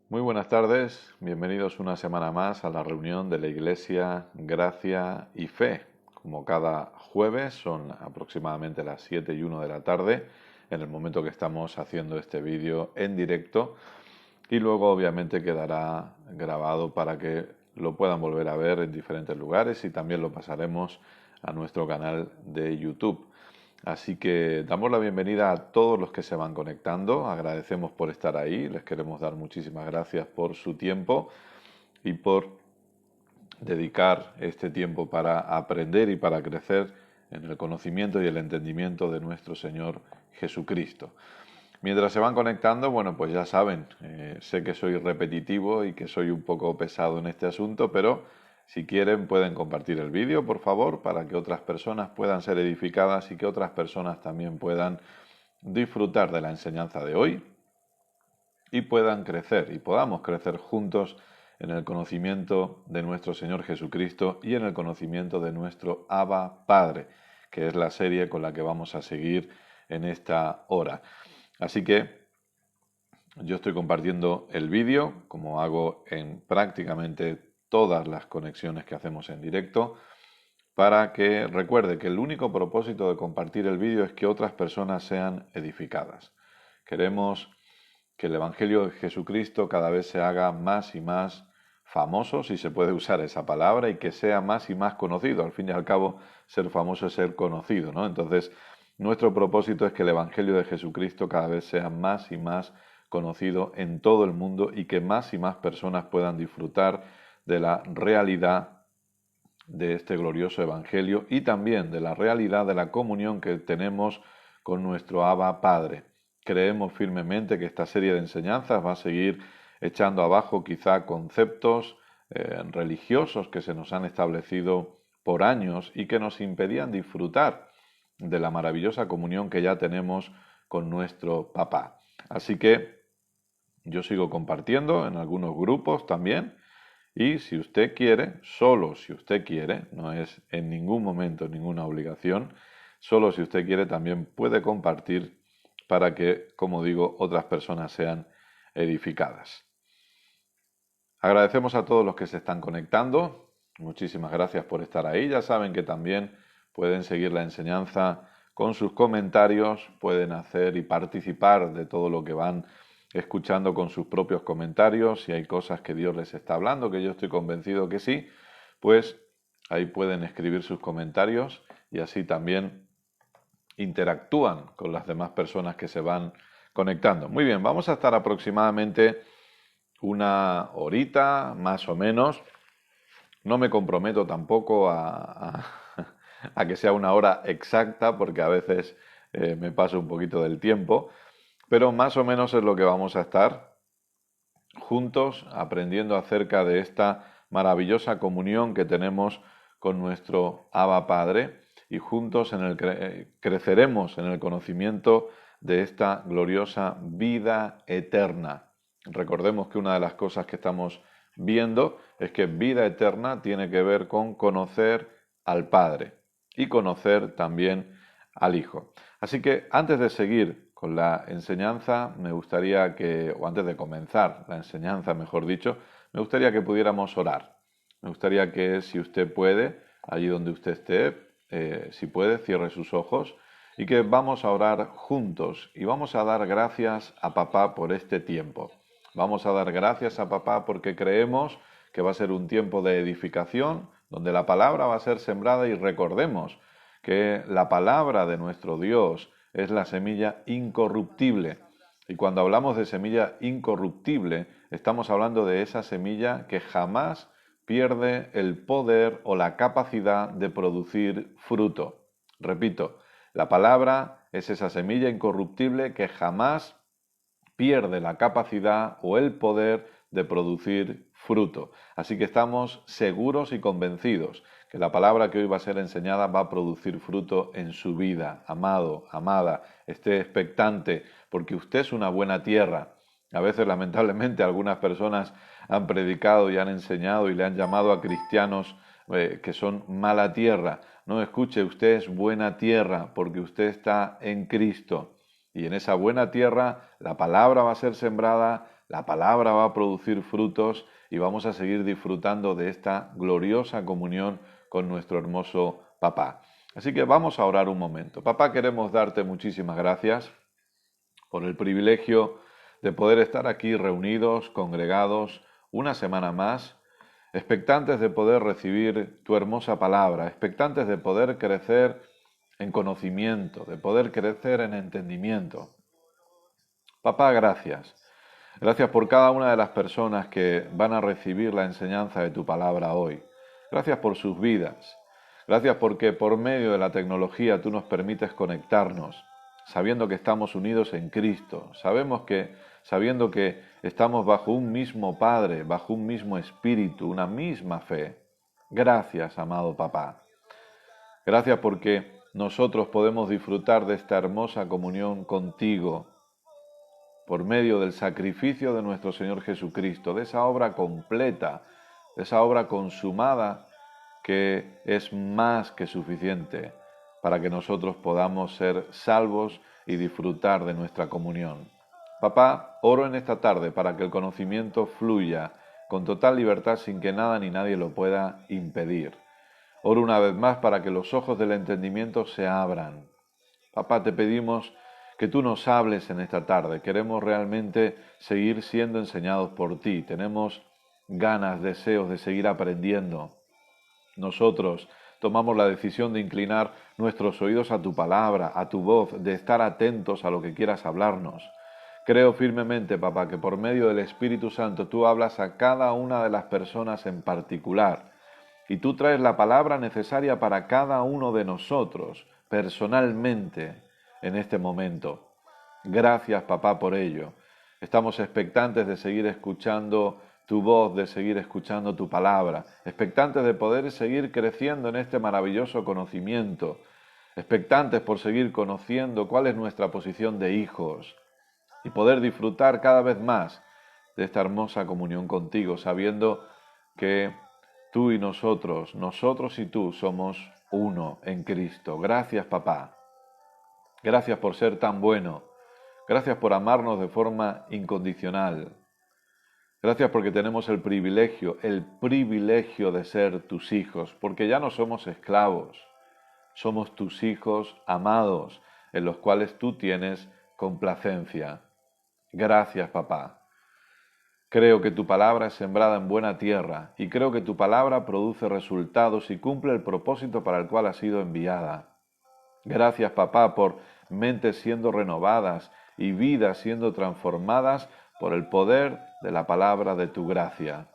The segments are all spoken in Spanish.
Muy buenas tardes, bienvenidos una semana más a la reunión de la Iglesia Gracia y Fe. Como cada jueves son aproximadamente las 7:01 de la tarde, en el momento que estamos haciendo este vídeo en directo, y luego obviamente quedará grabado para que lo puedan volver a ver en diferentes lugares y también lo pasaremos a nuestro canal de YouTube. Así que damos la bienvenida a todos los que se van conectando, agradecemos por estar ahí, les queremos dar muchísimas gracias por su tiempo y por dedicar este tiempo para aprender y para crecer en el conocimiento y el entendimiento de nuestro Señor Jesucristo. Mientras se van conectando, bueno, pues ya saben, sé que soy repetitivo y que soy un poco pesado en este asunto, pero si quieren pueden compartir el vídeo, por favor, para que otras personas puedan ser edificadas y que otras personas también puedan disfrutar de la enseñanza de hoy y puedan crecer y podamos crecer juntos en el conocimiento de nuestro Señor Jesucristo y en el conocimiento de nuestro Abba Padre, que es la serie con la que vamos a seguir en esta hora. Así que yo estoy compartiendo el vídeo, como hago en prácticamente todas las conexiones que hacemos en directo, para que recuerde que el único propósito de compartir el vídeo es que otras personas sean edificadas. Queremos que el Evangelio de Jesucristo cada vez se haga más y más famoso, si se puede usar esa palabra, y que sea más y más conocido. Al fin y al cabo, ser famoso es ser conocido, ¿no? Entonces, nuestro propósito es que el Evangelio de Jesucristo cada vez sea más y más conocido en todo el mundo y que más y más personas puedan disfrutar de la realidad de este glorioso Evangelio y también de la realidad de la comunión que tenemos con nuestro Abba Padre. Creemos firmemente que esta serie de enseñanzas va a seguir echando abajo quizá conceptos religiosos que se nos han establecido por años y que nos impedían disfrutar de la maravillosa comunión que ya tenemos con nuestro Papá. Así que yo sigo compartiendo en algunos grupos también. Y si usted quiere, solo si usted quiere, no es en ningún momento ninguna obligación, solo si usted quiere también puede compartir para que, como digo, otras personas sean edificadas. Agradecemos a todos los que se están conectando. Muchísimas gracias por estar ahí. Ya saben que también pueden seguir la enseñanza con sus comentarios, pueden hacer y participar de todo lo que van escuchando con sus propios comentarios. Si hay cosas que Dios les está hablando, que yo estoy convencido que sí, pues ahí pueden escribir sus comentarios y así también interactúan con las demás personas que se van conectando. Muy bien, vamos a estar aproximadamente una horita más o menos. No me comprometo tampoco a que sea una hora exacta porque a veces me paso un poquito del tiempo, pero más o menos es lo que vamos a estar juntos aprendiendo acerca de esta maravillosa comunión que tenemos con nuestro Abba Padre y juntos creceremos en el conocimiento de esta gloriosa vida eterna. Recordemos que una de las cosas que estamos viendo es que vida eterna tiene que ver con conocer al Padre y conocer también al Hijo. Así que antes de seguir con la enseñanza, me gustaría que, o antes de comenzar la enseñanza, mejor dicho, me gustaría que pudiéramos orar. Me gustaría que, si usted puede, allí donde usted esté, si puede, cierre sus ojos y que vamos a orar juntos y vamos a dar gracias a Papá por este tiempo. Vamos a dar gracias a Papá porque creemos que va a ser un tiempo de edificación, donde la palabra va a ser sembrada y recordemos que la palabra de nuestro Dios es la semilla incorruptible. Y cuando hablamos de semilla incorruptible, estamos hablando de esa semilla que jamás pierde el poder o la capacidad de producir fruto. Repito, la palabra es esa semilla incorruptible que jamás pierde la capacidad o el poder de producir fruto. Así que estamos seguros y convencidos que la palabra que hoy va a ser enseñada va a producir fruto en su vida. Amado, amada, esté expectante, porque usted es una buena tierra. A veces, lamentablemente, algunas personas han predicado y han enseñado y le han llamado a cristianos que son mala tierra. No, escuche, usted es buena tierra porque usted está en Cristo. Y en esa buena tierra la palabra va a ser sembrada, La palabra va a producir frutos y vamos a seguir disfrutando de esta gloriosa comunión con nuestro hermoso papá. Así que vamos a orar un momento. Papá, queremos darte muchísimas gracias por el privilegio de poder estar aquí reunidos, congregados, una semana más, expectantes de poder recibir tu hermosa palabra, expectantes de poder crecer en conocimiento, de poder crecer en entendimiento. Papá, gracias. Gracias por cada una de las personas que van a recibir la enseñanza de tu palabra hoy. Gracias por sus vidas. Gracias porque por medio de la tecnología tú nos permites conectarnos, sabiendo que estamos unidos en Cristo. Sabiendo que estamos bajo un mismo Padre, bajo un mismo Espíritu, una misma fe. Gracias, amado papá. Gracias porque nosotros podemos disfrutar de esta hermosa comunión contigo por medio del sacrificio de nuestro Señor Jesucristo, de esa obra completa, de esa obra consumada que es más que suficiente para que nosotros podamos ser salvos y disfrutar de nuestra comunión. Papá, oro en esta tarde para que el conocimiento fluya con total libertad sin que nada ni nadie lo pueda impedir. Oro una vez más para que los ojos del entendimiento se abran. Papá, te pedimos que tú nos hables en esta tarde. Queremos realmente seguir siendo enseñados por ti. Tenemos ganas, deseos de seguir aprendiendo. Nosotros tomamos la decisión de inclinar nuestros oídos a tu palabra, a tu voz, de estar atentos a lo que quieras hablarnos. Creo firmemente, papá, que por medio del Espíritu Santo tú hablas a cada una de las personas en particular y tú traes la palabra necesaria para cada uno de nosotros, personalmente, en este momento. Gracias, papá, por ello. Estamos expectantes de seguir escuchando tu voz, de seguir escuchando tu palabra, expectantes de poder seguir creciendo en este maravilloso conocimiento, expectantes por seguir conociendo cuál es nuestra posición de hijos y poder disfrutar cada vez más de esta hermosa comunión contigo, sabiendo que tú y nosotros y tú somos uno en Cristo. Gracias, papá. Gracias por ser tan bueno. Gracias por amarnos de forma incondicional. Gracias porque tenemos el privilegio de ser tus hijos, porque ya no somos esclavos, somos tus hijos amados, en los cuales tú tienes complacencia. Gracias, papá. Creo que tu palabra es sembrada en buena tierra y creo que tu palabra produce resultados y cumple el propósito para el cual ha sido enviada. Gracias, papá, por mentes siendo renovadas y vidas siendo transformadas por el poder de la palabra de tu gracia.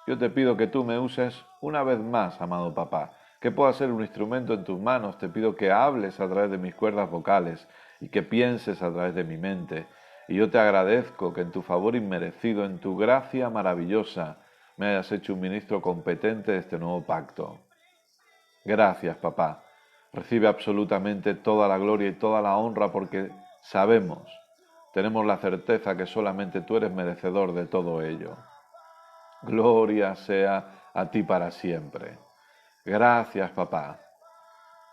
Yo te pido que tú me uses una vez más, amado papá, que pueda ser un instrumento en tus manos. Te pido que hables a través de mis cuerdas vocales y que pienses a través de mi mente. Y yo te agradezco que en tu favor inmerecido, en tu gracia maravillosa, me hayas hecho un ministro competente de este nuevo pacto. Gracias, papá. Recibe absolutamente toda la gloria y toda la honra porque tenemos la certeza que solamente tú eres merecedor de todo ello. Gloria sea a ti para siempre. Gracias, papá.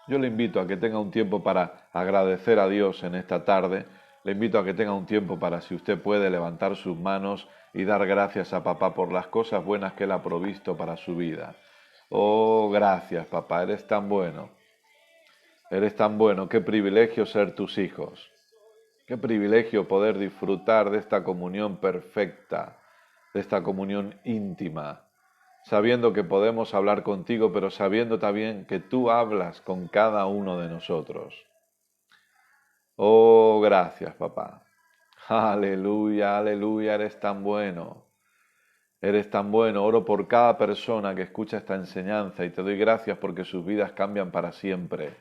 Yo le invito a que tenga un tiempo para agradecer a Dios en esta tarde. Le invito a que tenga un tiempo para, si usted puede, levantar sus manos y dar gracias a papá por las cosas buenas que Él ha provisto para su vida. Oh, gracias, papá, eres tan bueno. Eres tan bueno, qué privilegio ser tus hijos. Qué privilegio poder disfrutar de esta comunión perfecta, de esta comunión íntima, sabiendo que podemos hablar contigo, pero sabiendo también que tú hablas con cada uno de nosotros. Oh, gracias, papá. Aleluya, aleluya, eres tan bueno. Eres tan bueno. Oro por cada persona que escucha esta enseñanza y te doy gracias porque sus vidas cambian para siempre.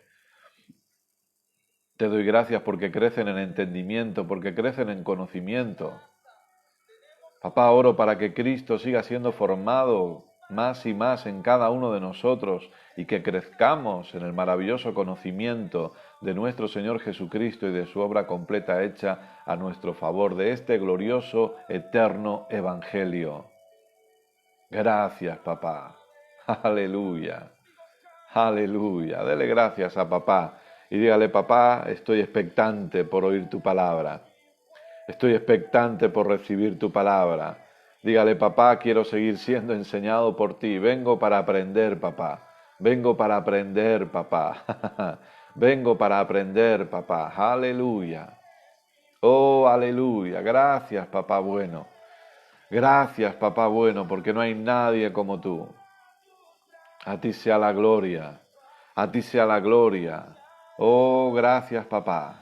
Te doy gracias porque crecen en entendimiento, porque crecen en conocimiento. Papá, oro para que Cristo siga siendo formado más y más en cada uno de nosotros y que crezcamos en el maravilloso conocimiento de nuestro Señor Jesucristo y de su obra completa hecha a nuestro favor, de este glorioso, eterno Evangelio. Gracias, papá. Aleluya. Aleluya. Dele gracias a papá y dígale, papá, estoy expectante por oír tu palabra. Estoy expectante por recibir tu palabra. Dígale, papá, quiero seguir siendo enseñado por ti. Vengo para aprender, papá. Vengo para aprender, papá. Vengo para aprender, papá. Aleluya. Oh, aleluya. Gracias, papá bueno. Gracias, papá bueno, porque no hay nadie como tú. A ti sea la gloria. A ti sea la gloria. Oh, gracias, papá.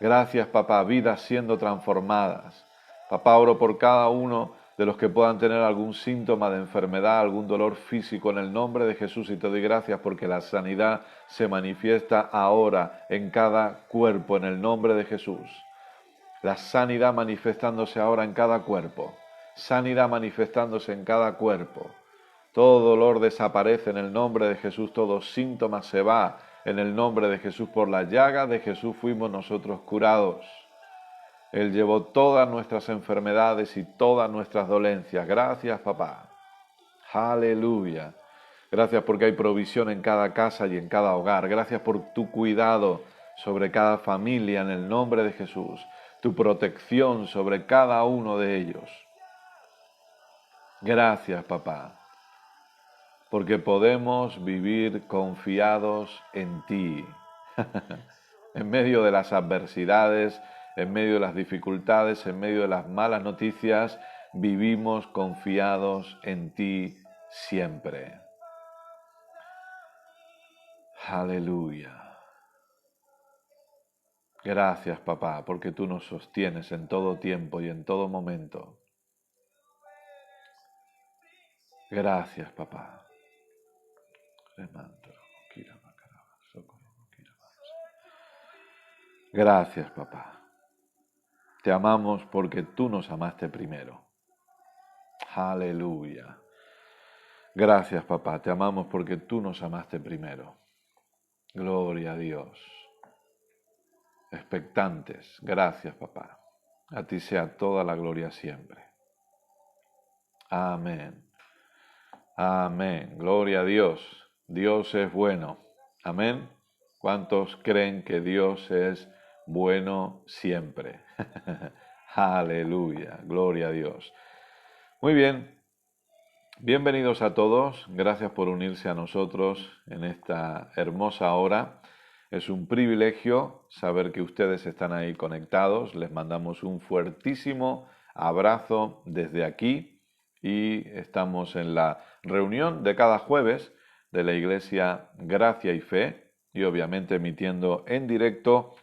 Gracias, papá. Vidas siendo transformadas. Papá, oro por cada uno de los que puedan tener algún síntoma de enfermedad, algún dolor físico en el nombre de Jesús, y te doy gracias porque la sanidad se manifiesta ahora en cada cuerpo en el nombre de Jesús. La sanidad manifestándose ahora en cada cuerpo. Sanidad manifestándose en cada cuerpo. Todo dolor desaparece en el nombre de Jesús, todo síntoma se va en el nombre de Jesús. Por la llaga de Jesús fuimos nosotros curados. Él llevó todas nuestras enfermedades y todas nuestras dolencias. Gracias, papá. Aleluya. Gracias porque hay provisión en cada casa y en cada hogar. Gracias por tu cuidado sobre cada familia en el nombre de Jesús. Tu protección sobre cada uno de ellos. Gracias, papá, porque podemos vivir confiados en ti. En medio de las adversidades, en medio de las dificultades, en medio de las malas noticias, vivimos confiados en ti siempre. Aleluya. Gracias, papá, porque tú nos sostienes en todo tiempo y en todo momento. Gracias, papá. Gracias, papá. Te amamos porque tú nos amaste primero. Aleluya. Gracias, papá. Te amamos porque tú nos amaste primero. Gloria a Dios. Expectantes. Gracias, papá. A ti sea toda la gloria siempre. Amén. Amén. Gloria a Dios. Dios es bueno. Amén. ¿Cuántos creen que Dios es bueno siempre? Aleluya. Gloria a Dios. Muy bien. Bienvenidos a todos. Gracias por unirse a nosotros en esta hermosa hora. Es un privilegio saber que ustedes están ahí conectados. Les mandamos un fuertísimo abrazo desde aquí y estamos en la reunión de cada jueves de la Iglesia Gracia y Fe y obviamente emitiendo en directo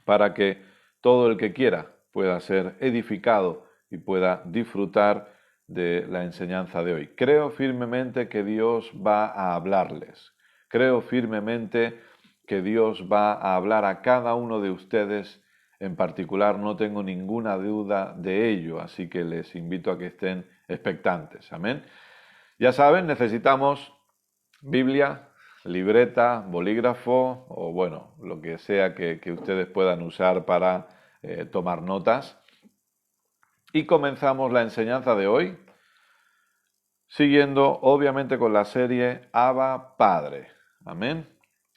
para que todo el que quiera pueda ser edificado y pueda disfrutar de la enseñanza de hoy. Creo firmemente que Dios va a hablarles. Creo firmemente que Dios va a hablar a cada uno de ustedes en particular. No tengo ninguna duda de ello, así que les invito a que estén expectantes. Amén. Ya saben, necesitamos Biblia, libreta, bolígrafo o bueno, lo que sea que ustedes puedan usar para tomar notas. Y comenzamos la enseñanza de hoy siguiendo obviamente con la serie Abba Padre. Amén.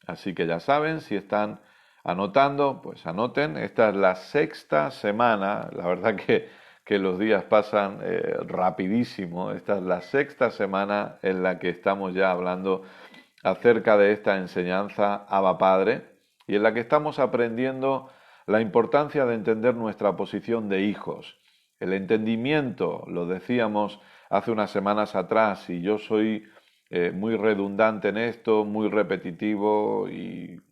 Así que ya saben, si están anotando, pues anoten. Esta es la sexta semana, la verdad que los días pasan rapidísimo. Esta es la sexta semana en la que estamos ya hablando acerca de esta enseñanza Abba Padre y en la que estamos aprendiendo la importancia de entender nuestra posición de hijos. El entendimiento, lo decíamos hace unas semanas atrás, y yo soy muy redundante en esto, muy repetitivo y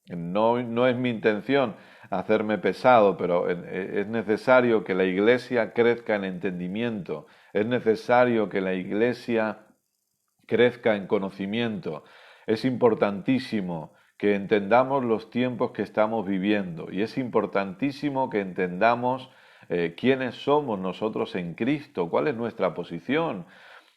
no es mi intención hacerme pesado, pero es necesario que la Iglesia crezca en entendimiento, es necesario que la Iglesia crezca en conocimiento. Es importantísimo que entendamos los tiempos que estamos viviendo y es importantísimo que entendamos quiénes somos nosotros en Cristo, cuál es nuestra posición.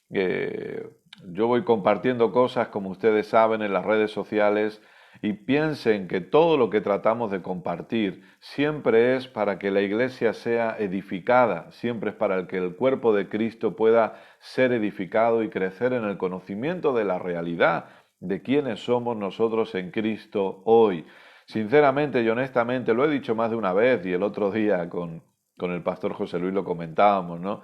Yo voy compartiendo cosas, como ustedes saben, en las redes sociales y piensen que todo lo que tratamos de compartir siempre es para que la iglesia sea edificada, siempre es para que el cuerpo de Cristo pueda ser edificado y crecer en el conocimiento de la realidad de quiénes somos nosotros en Cristo hoy. sinceramente y honestamente, lo he dicho más de una vez y el otro día con el pastor José Luis lo comentábamos, ¿no?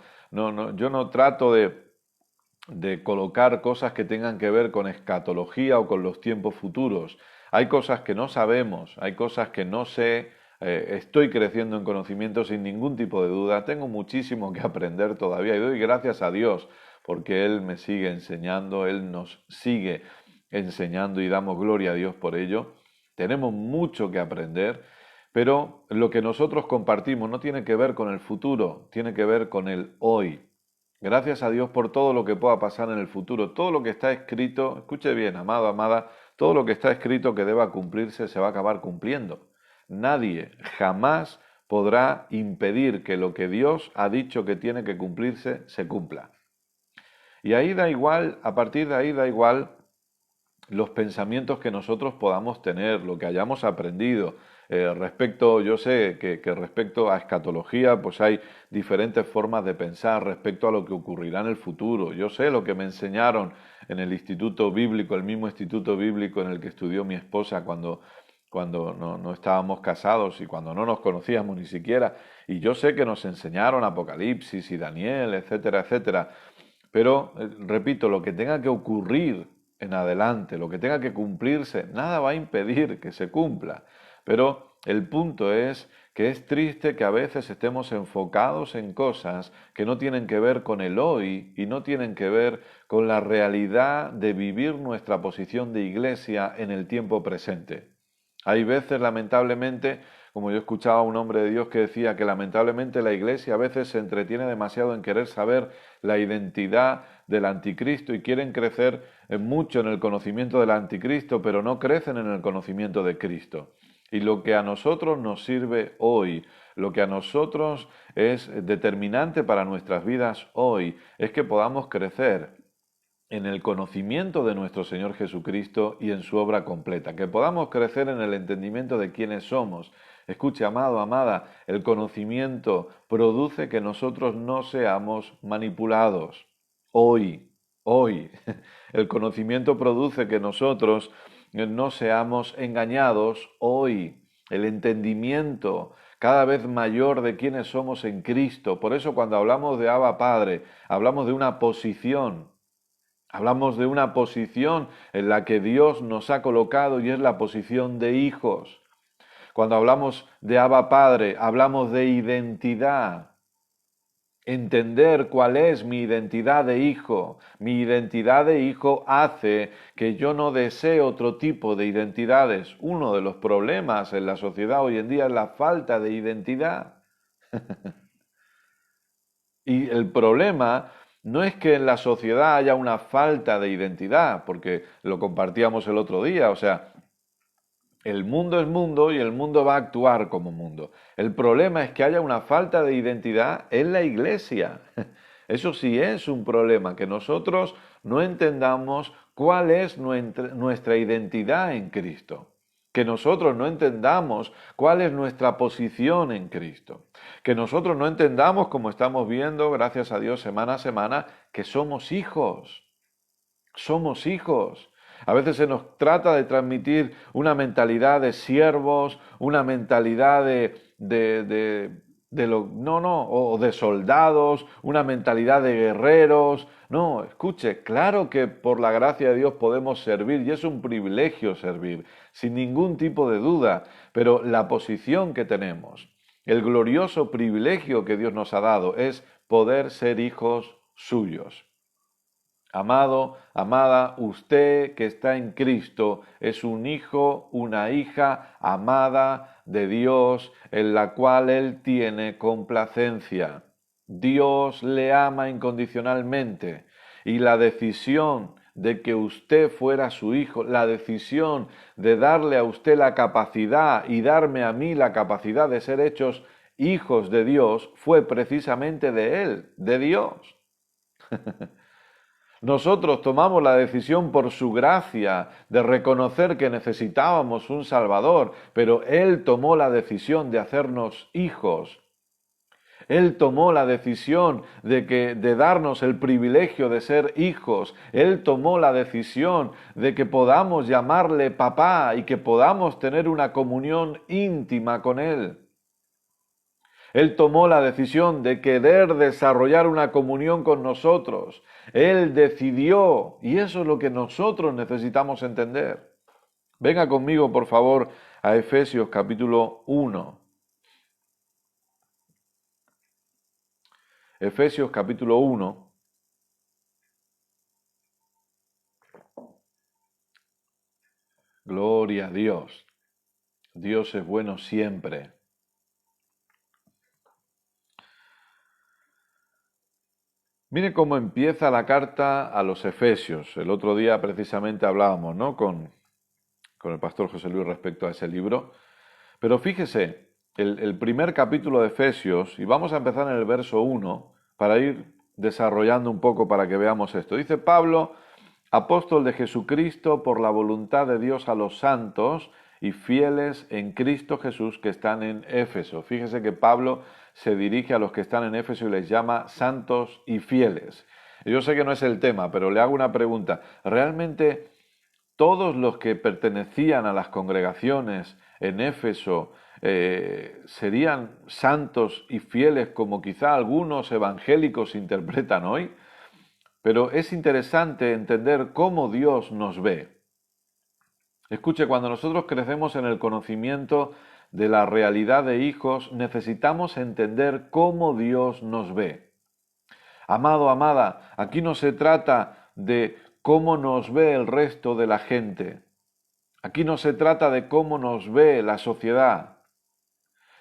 Yo no trato de colocar cosas que tengan que ver con escatología o con los tiempos futuros. Hay cosas que no sabemos, hay cosas que no sé, estoy creciendo en conocimiento sin ningún tipo de duda, tengo muchísimo que aprender todavía y doy gracias a Dios porque Él me sigue enseñando, Él nos sigue enseñando y damos gloria a Dios por ello. Tenemos mucho que aprender, pero lo que nosotros compartimos no tiene que ver con el futuro, tiene que ver con el hoy. Gracias a Dios por todo lo que pueda pasar en el futuro. Todo lo que está escrito, escuche bien, amado, amada, todo lo que está escrito que deba cumplirse se va a acabar cumpliendo. Nadie jamás podrá impedir que lo que Dios ha dicho que tiene que cumplirse se cumpla. Y ahí da igual, a partir de ahí da igual los pensamientos que nosotros podamos tener, lo que hayamos aprendido. Yo sé que respecto a escatología, pues hay diferentes formas de pensar respecto a lo que ocurrirá en el futuro. Yo sé lo que me enseñaron en el instituto bíblico, el mismo instituto bíblico en el que estudió mi esposa cuando no estábamos casados y cuando no nos conocíamos ni siquiera. Y yo sé que nos enseñaron Apocalipsis y Daniel, etcétera, etcétera. Pero, repito, lo que tenga que ocurrir en adelante, lo que tenga que cumplirse, nada va a impedir que se cumpla. Pero el punto es que es triste que a veces estemos enfocados en cosas que no tienen que ver con el hoy y no tienen que ver con la realidad de vivir nuestra posición de iglesia en el tiempo presente. Hay veces, lamentablemente, como yo escuchaba a un hombre de Dios que decía que lamentablemente la iglesia a veces se entretiene demasiado en querer saber la identidad del anticristo y quieren crecer mucho en el conocimiento del anticristo, pero no crecen en el conocimiento de Cristo. Y lo que a nosotros nos sirve hoy, lo que a nosotros es determinante para nuestras vidas hoy, es que podamos crecer en el conocimiento de nuestro Señor Jesucristo y en su obra completa, que podamos crecer en el entendimiento de quiénes somos. Escuche, amado, amada, el conocimiento produce que nosotros no seamos manipulados. Hoy, el conocimiento produce que nosotros no seamos engañados hoy. El entendimiento cada vez mayor de quiénes somos en Cristo. Por eso cuando hablamos de Abba Padre, hablamos de una posición. Hablamos de una posición en la que Dios nos ha colocado y es la posición de hijos. Cuando hablamos de Abba Padre, hablamos de identidad. Entender cuál es mi identidad de hijo. Mi identidad de hijo hace que yo no desee otro tipo de identidades. Uno de los problemas en la sociedad hoy en día es la falta de identidad. Y el problema no es que en la sociedad haya una falta de identidad, porque lo compartíamos el otro día, o sea, el mundo es mundo y el mundo va a actuar como mundo. El problema es que haya una falta de identidad en la iglesia. Eso sí es un problema, que nosotros no entendamos cuál es nuestra identidad en Cristo. Que nosotros no entendamos cuál es nuestra posición en Cristo. Que nosotros no entendamos, como estamos viendo, gracias a Dios, semana a semana, que somos hijos. Somos hijos. A veces se nos trata de transmitir una mentalidad de siervos, una mentalidad o de soldados, una mentalidad de guerreros. No, escuche, claro que por la gracia de Dios podemos servir y es un privilegio servir, sin ningún tipo de duda, pero la posición que tenemos, el glorioso privilegio que Dios nos ha dado es poder ser hijos suyos. Amado, amada, usted que está en Cristo es un hijo, una hija amada de Dios en la cual Él tiene complacencia. Dios le ama incondicionalmente y la decisión de que usted fuera su hijo, la decisión de darle a usted la capacidad y darme a mí la capacidad de ser hechos hijos de Dios fue precisamente de Él, de Dios. Nosotros tomamos la decisión por su gracia de reconocer que necesitábamos un Salvador, pero Él tomó la decisión de hacernos hijos. Él tomó la decisión de darnos el privilegio de ser hijos. Él tomó la decisión de que podamos llamarle papá y que podamos tener una comunión íntima con Él. Él tomó la decisión de querer desarrollar una comunión con nosotros. Él decidió, y eso es lo que nosotros necesitamos entender. Venga conmigo, por favor, a Efesios capítulo 1. Efesios capítulo 1. Gloria a Dios. Dios es bueno siempre. Mire cómo empieza la carta a los Efesios. El otro día precisamente hablábamos, ¿no?, con el pastor José Luis respecto a ese libro. Pero fíjese, el primer capítulo de Efesios, y vamos a empezar en el verso 1 para ir desarrollando un poco para que veamos esto. Dice Pablo, apóstol de Jesucristo por la voluntad de Dios a los santos y fieles en Cristo Jesús que están en Éfeso. Fíjese que Pablo se dirige a los que están en Éfeso y les llama santos y fieles. Yo sé que no es el tema, pero le hago una pregunta. ¿Realmente todos los que pertenecían a las congregaciones en Éfeso serían santos y fieles como quizá algunos evangélicos interpretan hoy? Pero es interesante entender cómo Dios nos ve. Escuche, cuando nosotros crecemos en el conocimiento de la realidad de hijos, necesitamos entender cómo Dios nos ve. Amado, amada, aquí no se trata de cómo nos ve el resto de la gente. Aquí no se trata de cómo nos ve la sociedad.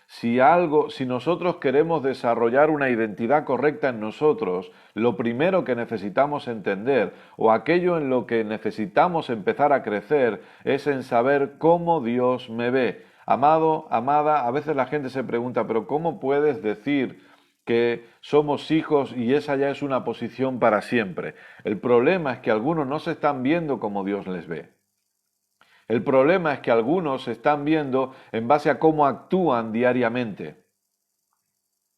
Si nosotros queremos desarrollar una identidad correcta en nosotros, lo primero que necesitamos entender, o aquello en lo que necesitamos empezar a crecer, es en saber cómo Dios me ve. Amado, amada, a veces la gente se pregunta, pero ¿cómo puedes decir que somos hijos y esa ya es una posición para siempre? El problema es que algunos no se están viendo como Dios les ve. El problema es que algunos se están viendo en base a cómo actúan diariamente.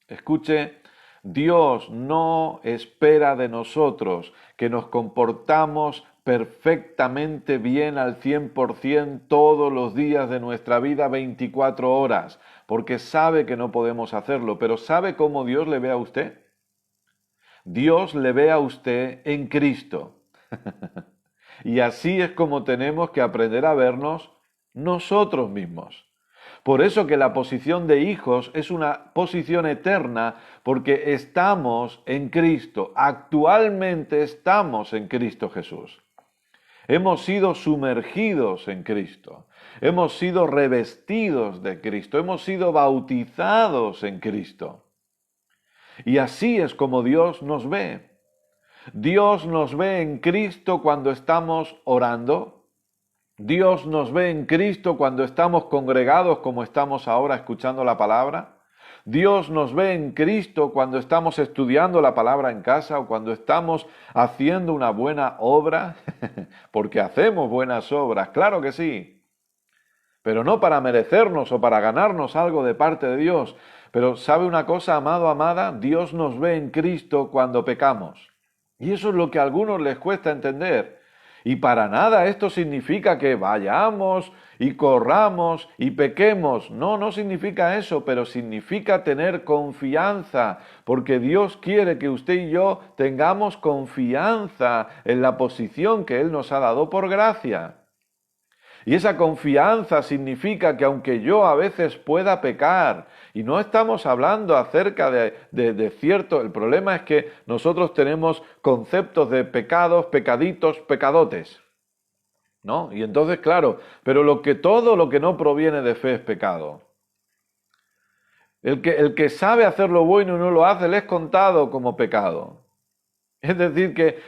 Escuche, Dios no espera de nosotros que nos comportamos perfectamente bien al 100% todos los días de nuestra vida 24 horas, porque sabe que no podemos hacerlo, pero ¿sabe cómo Dios le ve a usted? Dios le ve a usted en Cristo. Y así es como tenemos que aprender a vernos nosotros mismos. Por eso que la posición de hijos es una posición eterna, porque estamos en Cristo. Actualmente estamos en Cristo Jesús. Hemos sido sumergidos en Cristo. Hemos sido revestidos de Cristo. Hemos sido bautizados en Cristo. Y así es como Dios nos ve. Dios nos ve en Cristo cuando estamos orando. Dios nos ve en Cristo cuando estamos congregados como estamos ahora escuchando la palabra. Dios nos ve en Cristo cuando estamos estudiando la palabra en casa o cuando estamos haciendo una buena obra, porque hacemos buenas obras, claro que sí, pero no para merecernos o para ganarnos algo de parte de Dios. Pero ¿sabe una cosa, amado, amada? Dios nos ve en Cristo cuando pecamos. Y eso es lo que a algunos les cuesta entender. Y para nada esto significa que vayamos y corramos y pequemos. No, no significa eso, pero significa tener confianza, porque Dios quiere que usted y yo tengamos confianza en la posición que Él nos ha dado por gracia. Y esa confianza significa que aunque yo a veces pueda pecar, y no estamos hablando acerca de cierto, el problema es que nosotros tenemos conceptos de pecados, pecaditos, pecadotes, ¿no? Y entonces, claro, pero todo lo que no proviene de fe es pecado. El que sabe hacer lo bueno y no lo hace, le es contado como pecado. Es decir, que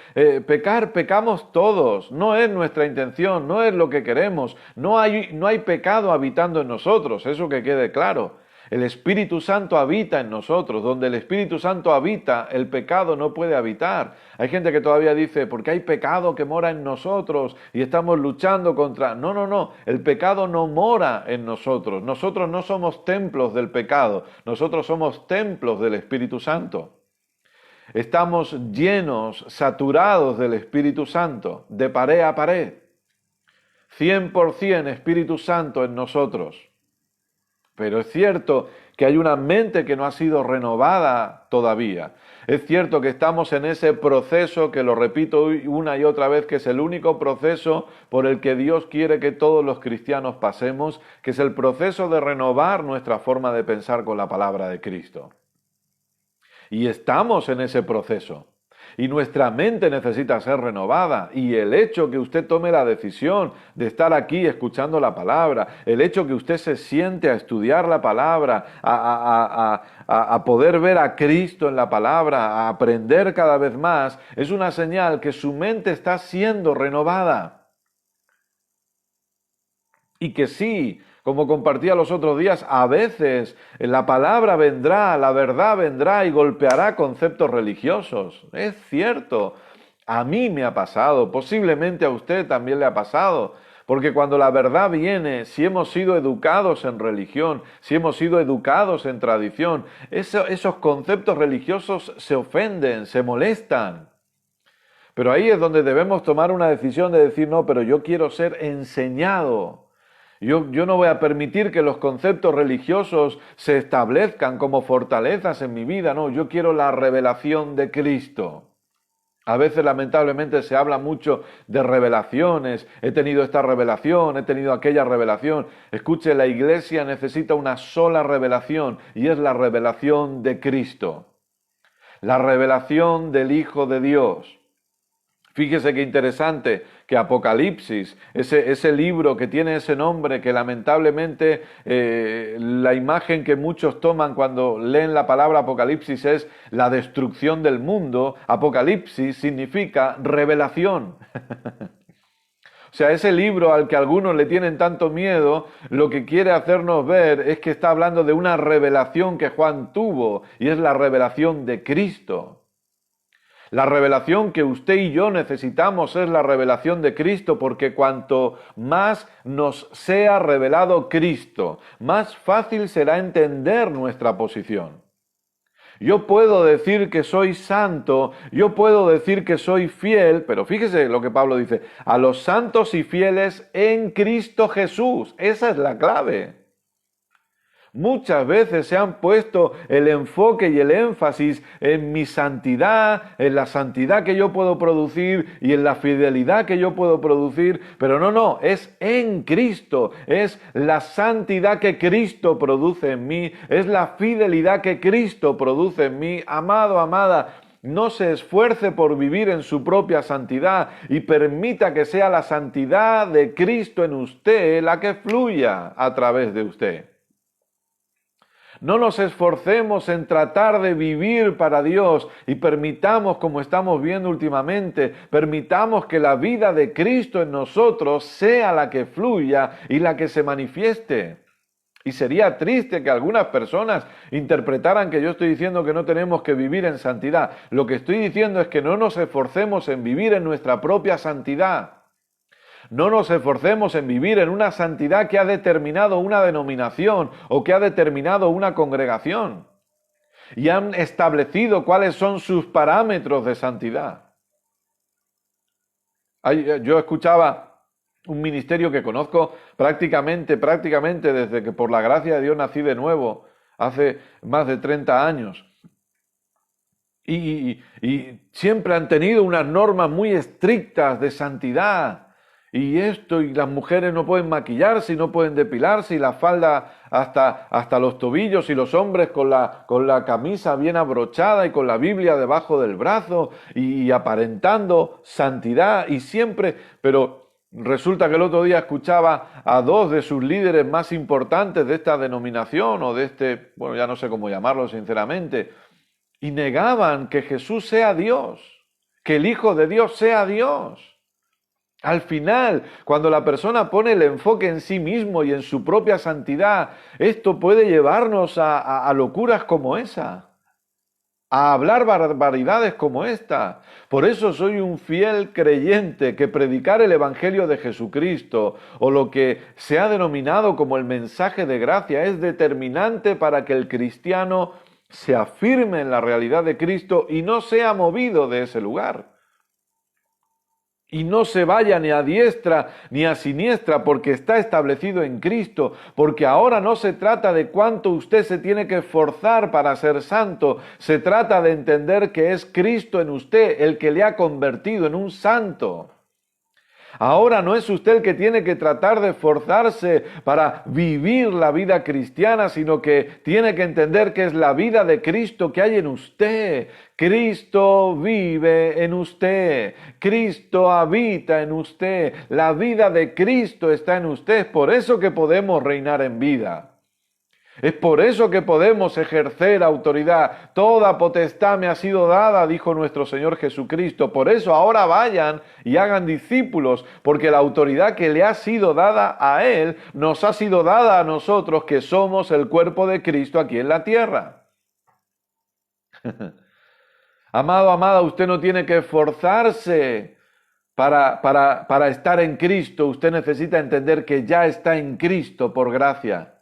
pecamos todos, no es nuestra intención, no es lo que queremos, no hay pecado habitando en nosotros, eso que quede claro. El Espíritu Santo habita en nosotros. Donde el Espíritu Santo habita, el pecado no puede habitar. Hay gente que todavía dice, porque hay pecado que mora en nosotros y estamos luchando contra... No, no, no. El pecado no mora en nosotros. Nosotros no somos templos del pecado. Nosotros somos templos del Espíritu Santo. Estamos llenos, saturados del Espíritu Santo, de pared a pared. 100% Espíritu Santo en nosotros. Pero es cierto que hay una mente que no ha sido renovada todavía. Es cierto que estamos en ese proceso, que lo repito una y otra vez, que es el único proceso por el que Dios quiere que todos los cristianos pasemos, que es el proceso de renovar nuestra forma de pensar con la palabra de Cristo. Y estamos en ese proceso. Y nuestra mente necesita ser renovada. Y el hecho que usted tome la decisión de estar aquí escuchando la palabra, el hecho que usted se siente a estudiar la palabra, a poder ver a Cristo en la palabra, a aprender cada vez más, es una señal que su mente está siendo renovada. Y que sí, como compartía los otros días, a veces la palabra vendrá, la verdad vendrá y golpeará conceptos religiosos. Es cierto, a mí me ha pasado, posiblemente a usted también le ha pasado, porque cuando la verdad viene, si hemos sido educados en religión, si hemos sido educados en tradición, esos conceptos religiosos se ofenden, se molestan. Pero ahí es donde debemos tomar una decisión de decir, no, pero yo quiero ser enseñado. Yo no voy a permitir que los conceptos religiosos se establezcan como fortalezas en mi vida, no, yo quiero la revelación de Cristo. A veces lamentablemente se habla mucho de revelaciones, he tenido esta revelación, he tenido aquella revelación. Escuche, la iglesia necesita una sola revelación y es la revelación de Cristo, la revelación del Hijo de Dios. Fíjese qué interesante que Apocalipsis, ese libro que tiene ese nombre, que lamentablemente la imagen que muchos toman cuando leen la palabra Apocalipsis es la destrucción del mundo. Apocalipsis significa revelación. O sea, ese libro al que algunos le tienen tanto miedo, lo que quiere hacernos ver es que está hablando de una revelación que Juan tuvo, y es la revelación de Cristo. La revelación que usted y yo necesitamos es la revelación de Cristo, porque cuanto más nos sea revelado Cristo, más fácil será entender nuestra posición. Yo puedo decir que soy santo, yo puedo decir que soy fiel, pero fíjese lo que Pablo dice, a los santos y fieles en Cristo Jesús. Esa es la clave. Muchas veces se han puesto el enfoque y el énfasis en mi santidad, en la santidad que yo puedo producir y en la fidelidad que yo puedo producir, pero no, es en Cristo, es la santidad que Cristo produce en mí, es la fidelidad que Cristo produce en mí. Amado, amada, no se esfuerce por vivir en su propia santidad y permita que sea la santidad de Cristo en usted la que fluya a través de usted. No nos esforcemos en tratar de vivir para Dios y permitamos, como estamos viendo últimamente, permitamos que la vida de Cristo en nosotros sea la que fluya y la que se manifieste. Y sería triste que algunas personas interpretaran que yo estoy diciendo que no tenemos que vivir en santidad. Lo que estoy diciendo es que no nos esforcemos en vivir en nuestra propia santidad. No nos esforcemos en vivir en una santidad que ha determinado una denominación o que ha determinado una congregación y han establecido cuáles son sus parámetros de santidad. Yo escuchaba un ministerio que conozco prácticamente desde que por la gracia de Dios nací de nuevo, hace más de 30 años. Y siempre han tenido unas normas muy estrictas de santidad. Y las mujeres no pueden maquillarse y no pueden depilarse y la falda hasta los tobillos y los hombres con la camisa bien abrochada y con la Biblia debajo del brazo y aparentando santidad y siempre, pero resulta que el otro día escuchaba a dos de sus líderes más importantes de esta denominación o de bueno, ya no sé cómo llamarlo sinceramente, y negaban que Jesús sea Dios, que el Hijo de Dios sea Dios. Al final, cuando la persona pone el enfoque en sí mismo y en su propia santidad, esto puede llevarnos a locuras como esa, a hablar barbaridades como esta. Por eso soy un fiel creyente que predicar el Evangelio de Jesucristo o lo que se ha denominado como el mensaje de gracia es determinante para que el cristiano se afirme en la realidad de Cristo y no sea movido de ese lugar. Y no se vaya ni a diestra ni a siniestra porque está establecido en Cristo, porque ahora no se trata de cuánto usted se tiene que esforzar para ser santo, se trata de entender que es Cristo en usted el que le ha convertido en un santo. Ahora no es usted el que tiene que tratar de esforzarse para vivir la vida cristiana, sino que tiene que entender que es la vida de Cristo que hay en usted. Cristo vive en usted. Cristo habita en usted. La vida de Cristo está en usted. Es por eso que podemos reinar en vida. Es por eso que podemos ejercer autoridad. Toda potestad me ha sido dada, dijo nuestro Señor Jesucristo. Por eso ahora vayan y hagan discípulos, porque la autoridad que le ha sido dada a Él, nos ha sido dada a nosotros, que somos el cuerpo de Cristo aquí en la tierra. Amado, amada, usted no tiene que esforzarse para estar en Cristo. Usted necesita entender que ya está en Cristo por gracia.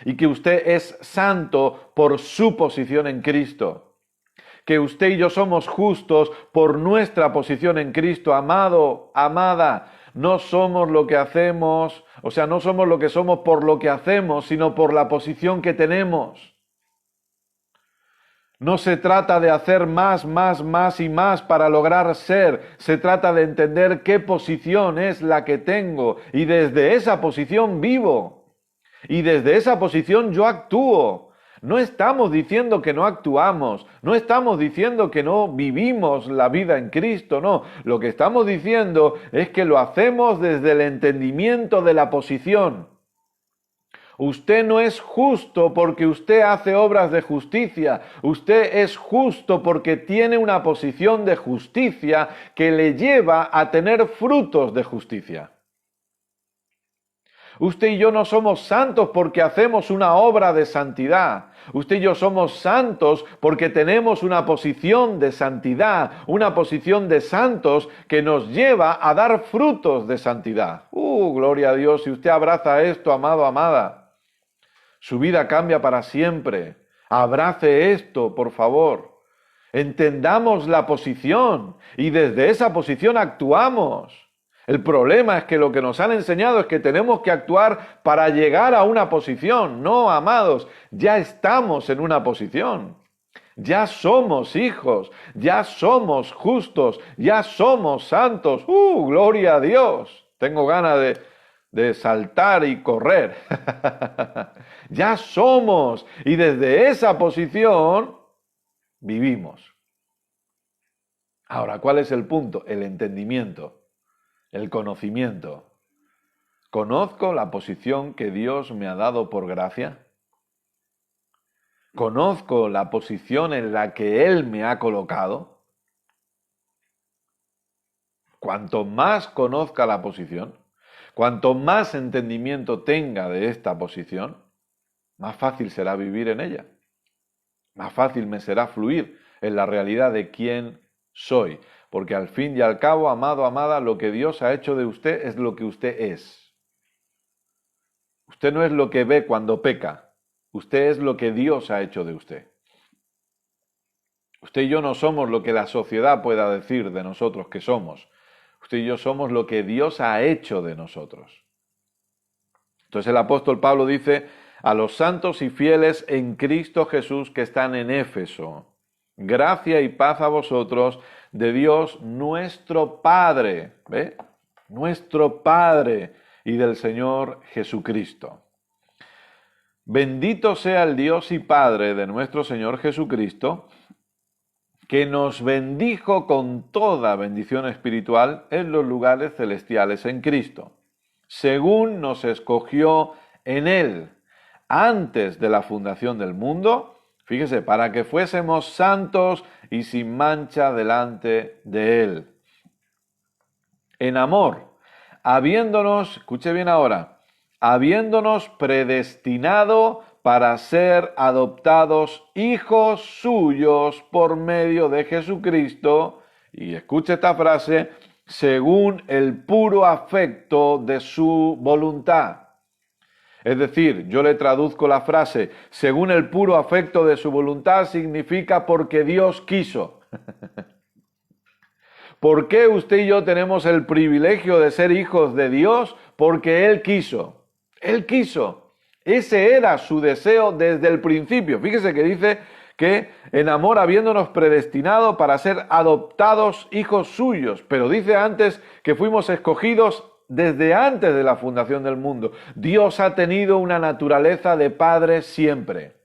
Y que usted es santo por su posición en Cristo. Que usted y yo somos justos por nuestra posición en Cristo. Amado, amada, no somos lo que hacemos, no somos lo que somos por lo que hacemos, sino por la posición que tenemos. No se trata de hacer más y más para lograr ser. Se trata de entender qué posición es la que tengo y desde esa posición vivo. Y desde esa posición yo actúo. No estamos diciendo que no actuamos, no estamos diciendo que no vivimos la vida en Cristo, no. Lo que estamos diciendo es que lo hacemos desde el entendimiento de la posición. Usted no es justo porque usted hace obras de justicia. Usted es justo porque tiene una posición de justicia que le lleva a tener frutos de justicia. Usted y yo no somos santos porque hacemos una obra de santidad. Usted y yo somos santos porque tenemos una posición de santidad, una posición de santos que nos lleva a dar frutos de santidad. Gloria a Dios. Si usted abraza esto, amado, amada, su vida cambia para siempre. Abrace esto, por favor. Entendamos la posición y desde esa posición actuamos. El problema es que lo que nos han enseñado es que tenemos que actuar para llegar a una posición. No, amados, ya estamos en una posición. Ya somos hijos, ya somos justos, ya somos santos. Gloria a Dios. Tengo ganas de saltar y correr. Ya somos y desde esa posición vivimos. Ahora, ¿cuál es el punto? El entendimiento. El conocimiento. ¿Conozco la posición que Dios me ha dado por gracia? ¿Conozco la posición en la que Él me ha colocado? Cuanto más conozca la posición, cuanto más entendimiento tenga de esta posición, más fácil será vivir en ella. Más fácil me será fluir en la realidad de quién soy. Porque al fin y al cabo, amado, amada, lo que Dios ha hecho de usted es lo que usted es. Usted no es lo que ve cuando peca. Usted es lo que Dios ha hecho de usted. Usted y yo no somos lo que la sociedad pueda decir de nosotros que somos. Usted y yo somos lo que Dios ha hecho de nosotros. Entonces el apóstol Pablo dice a los santos y fieles en Cristo Jesús que están en Éfeso: gracia y paz a vosotros de Dios nuestro Padre, ¿ve? Nuestro Padre y del Señor Jesucristo. Bendito sea el Dios y Padre de nuestro Señor Jesucristo, que nos bendijo con toda bendición espiritual en los lugares celestiales en Cristo, según nos escogió en Él, antes de la fundación del mundo, fíjese, para que fuésemos santos y sin mancha delante de Él. en amor, habiéndonos, escuche bien ahora, habiéndonos predestinado para ser adoptados hijos suyos por medio de Jesucristo, y escuche esta frase, según el puro afecto de su voluntad. Es decir, yo le traduzco la frase, según el puro afecto de su voluntad, significa porque Dios quiso. ¿Por qué usted y yo tenemos el privilegio de ser hijos de Dios? Porque Él quiso. Él quiso. Ese era su deseo desde el principio. Fíjese que dice que en amor habiéndonos predestinado para ser adoptados hijos suyos. Pero dice antes que fuimos escogidos desde antes de la fundación del mundo. Dios ha tenido una naturaleza de padre siempre.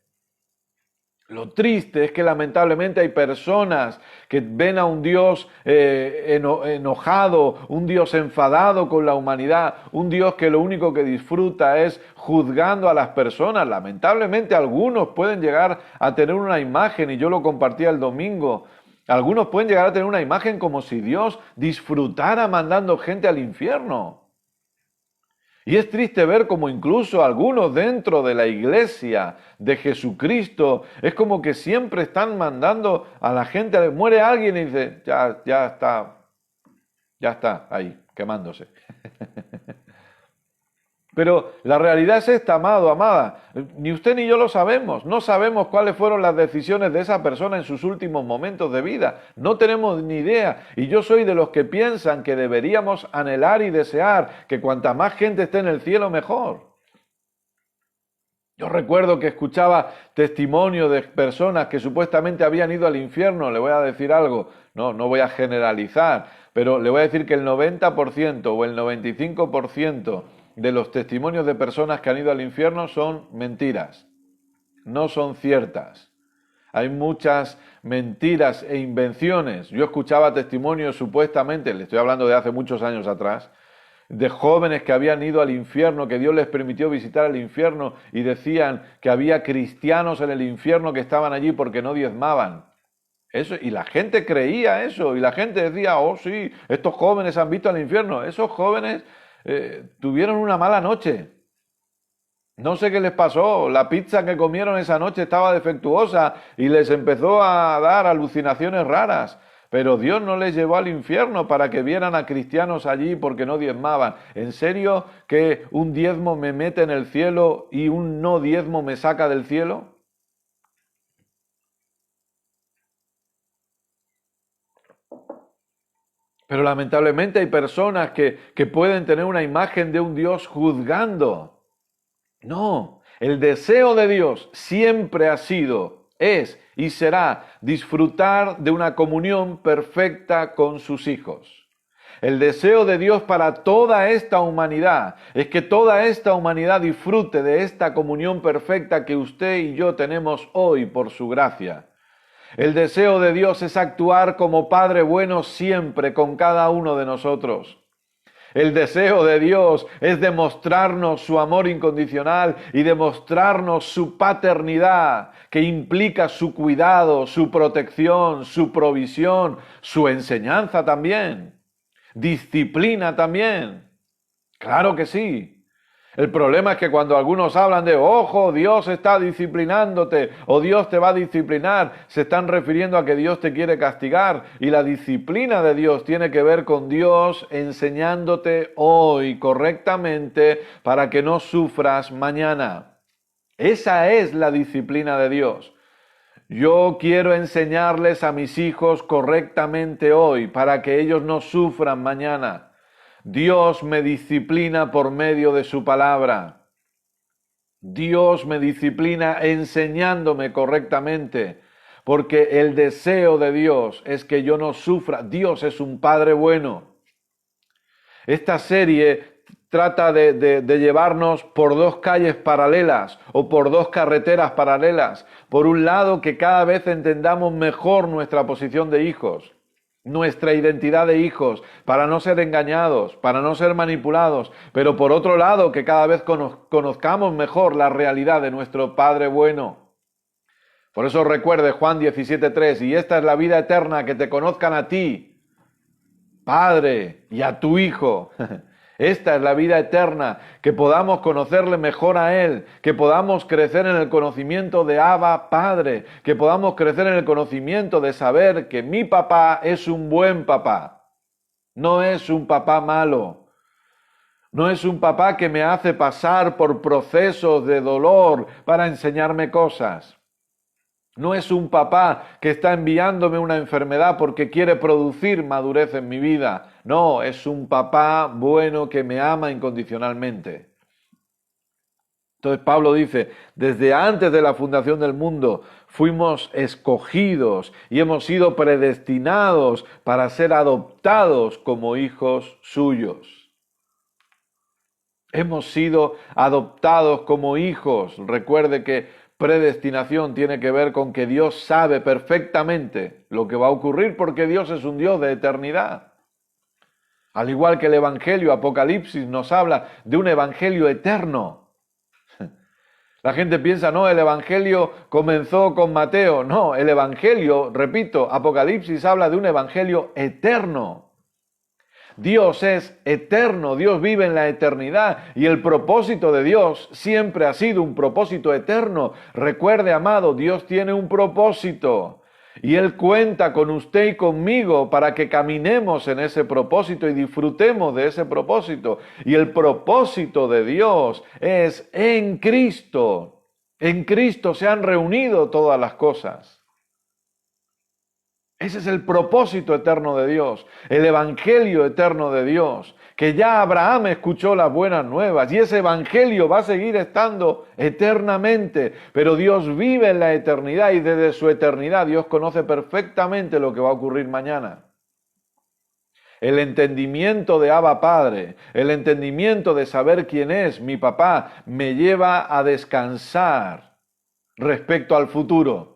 Lo triste es que lamentablemente hay personas que ven a un Dios enojado, un Dios enfadado con la humanidad, un Dios que lo único que disfruta es juzgando a las personas. Lamentablemente algunos pueden llegar a tener una imagen, y yo lo compartí el domingo, algunos pueden llegar a tener una imagen como si Dios disfrutara mandando gente al infierno. Y es triste ver como incluso algunos dentro de la iglesia de Jesucristo, es como que siempre están mandando a la gente, muere alguien y dice, ya está ahí, quemándose. Pero la realidad es esta, amado, amada, ni usted ni yo lo sabemos, no sabemos cuáles fueron las decisiones de esa persona en sus últimos momentos de vida, no tenemos ni idea, y yo soy de los que piensan que deberíamos anhelar y desear que cuanta más gente esté en el cielo mejor. Yo recuerdo que escuchaba testimonio de personas que supuestamente habían ido al infierno, le voy a decir algo, no voy a generalizar, pero le voy a decir que el 90% o el 95% de los testimonios de personas que han ido al infierno son mentiras, no son ciertas. Hay muchas mentiras e invenciones. Yo escuchaba testimonios supuestamente, le estoy hablando de hace muchos años atrás, de jóvenes que habían ido al infierno, que Dios les permitió visitar el infierno y decían que había cristianos en el infierno que estaban allí porque no diezmaban. Eso, y la gente creía eso, y la gente decía, oh sí, estos jóvenes han visto el infierno. Esos jóvenes tuvieron una mala noche. No sé qué les pasó, la pizza que comieron esa noche estaba defectuosa y les empezó a dar alucinaciones raras. Pero Dios no les llevó al infierno para que vieran a cristianos allí porque no diezmaban. ¿En serio que un diezmo me mete en el cielo y un no diezmo me saca del cielo? Pero lamentablemente hay personas que pueden tener una imagen de un Dios juzgando. No, el deseo de Dios siempre ha sido, es y será disfrutar de una comunión perfecta con sus hijos. El deseo de Dios para toda esta humanidad es que toda esta humanidad disfrute de esta comunión perfecta que usted y yo tenemos hoy por su gracia. El deseo de Dios es actuar como Padre bueno siempre con cada uno de nosotros. El deseo de Dios es demostrarnos su amor incondicional y demostrarnos su paternidad, que implica su cuidado, su protección, su provisión, su enseñanza también, disciplina también. Claro que sí. El problema es que cuando algunos hablan de, ojo, Dios está disciplinándote o Dios te va a disciplinar, se están refiriendo a que Dios te quiere castigar, y la disciplina de Dios tiene que ver con Dios enseñándote hoy correctamente para que no sufras mañana. Esa es la disciplina de Dios. Yo quiero enseñarles a mis hijos correctamente hoy para que ellos no sufran mañana. Dios me disciplina por medio de su palabra. Dios me disciplina enseñándome correctamente, porque el deseo de Dios es que yo no sufra. Dios es un Padre bueno. Esta serie trata de llevarnos por dos calles paralelas o por dos carreteras paralelas. Por un lado, que cada vez entendamos mejor nuestra posición de hijos, nuestra identidad de hijos, para no ser engañados, para no ser manipulados, pero por otro lado, que cada vez conozcamos mejor la realidad de nuestro Padre bueno. Por eso recuerde Juan 17:3, y esta es la vida eterna, que te conozcan a ti, Padre y a tu Hijo. Esta es la vida eterna, que podamos conocerle mejor a Él, que podamos crecer en el conocimiento de Abba Padre, que podamos crecer en el conocimiento de saber que mi papá es un buen papá, no es un papá malo, no es un papá que me hace pasar por procesos de dolor para enseñarme cosas. No es un papá que está enviándome una enfermedad porque quiere producir madurez en mi vida. No, es un papá bueno que me ama incondicionalmente. Entonces Pablo dice, desde antes de la fundación del mundo fuimos escogidos y hemos sido predestinados para ser adoptados como hijos suyos. Hemos sido adoptados como hijos. Recuerde que predestinación tiene que ver con que Dios sabe perfectamente lo que va a ocurrir porque Dios es un Dios de eternidad. Al igual que el Evangelio, Apocalipsis nos habla de un Evangelio eterno. La gente piensa, no, el Evangelio comenzó con Mateo. No, el Evangelio, repito, Apocalipsis habla de un Evangelio eterno. Dios es eterno, Dios vive en la eternidad y el propósito de Dios siempre ha sido un propósito eterno. Recuerde, amado, Dios tiene un propósito y Él cuenta con usted y conmigo para que caminemos en ese propósito y disfrutemos de ese propósito. Y el propósito de Dios es en Cristo. En Cristo se han reunido todas las cosas. Ese es el propósito eterno de Dios, el evangelio eterno de Dios, que ya Abraham escuchó las buenas nuevas y ese evangelio va a seguir estando eternamente, pero Dios vive en la eternidad y desde su eternidad Dios conoce perfectamente lo que va a ocurrir mañana. El entendimiento de Abba Padre, el entendimiento de saber quién es mi papá, me lleva a descansar respecto al futuro.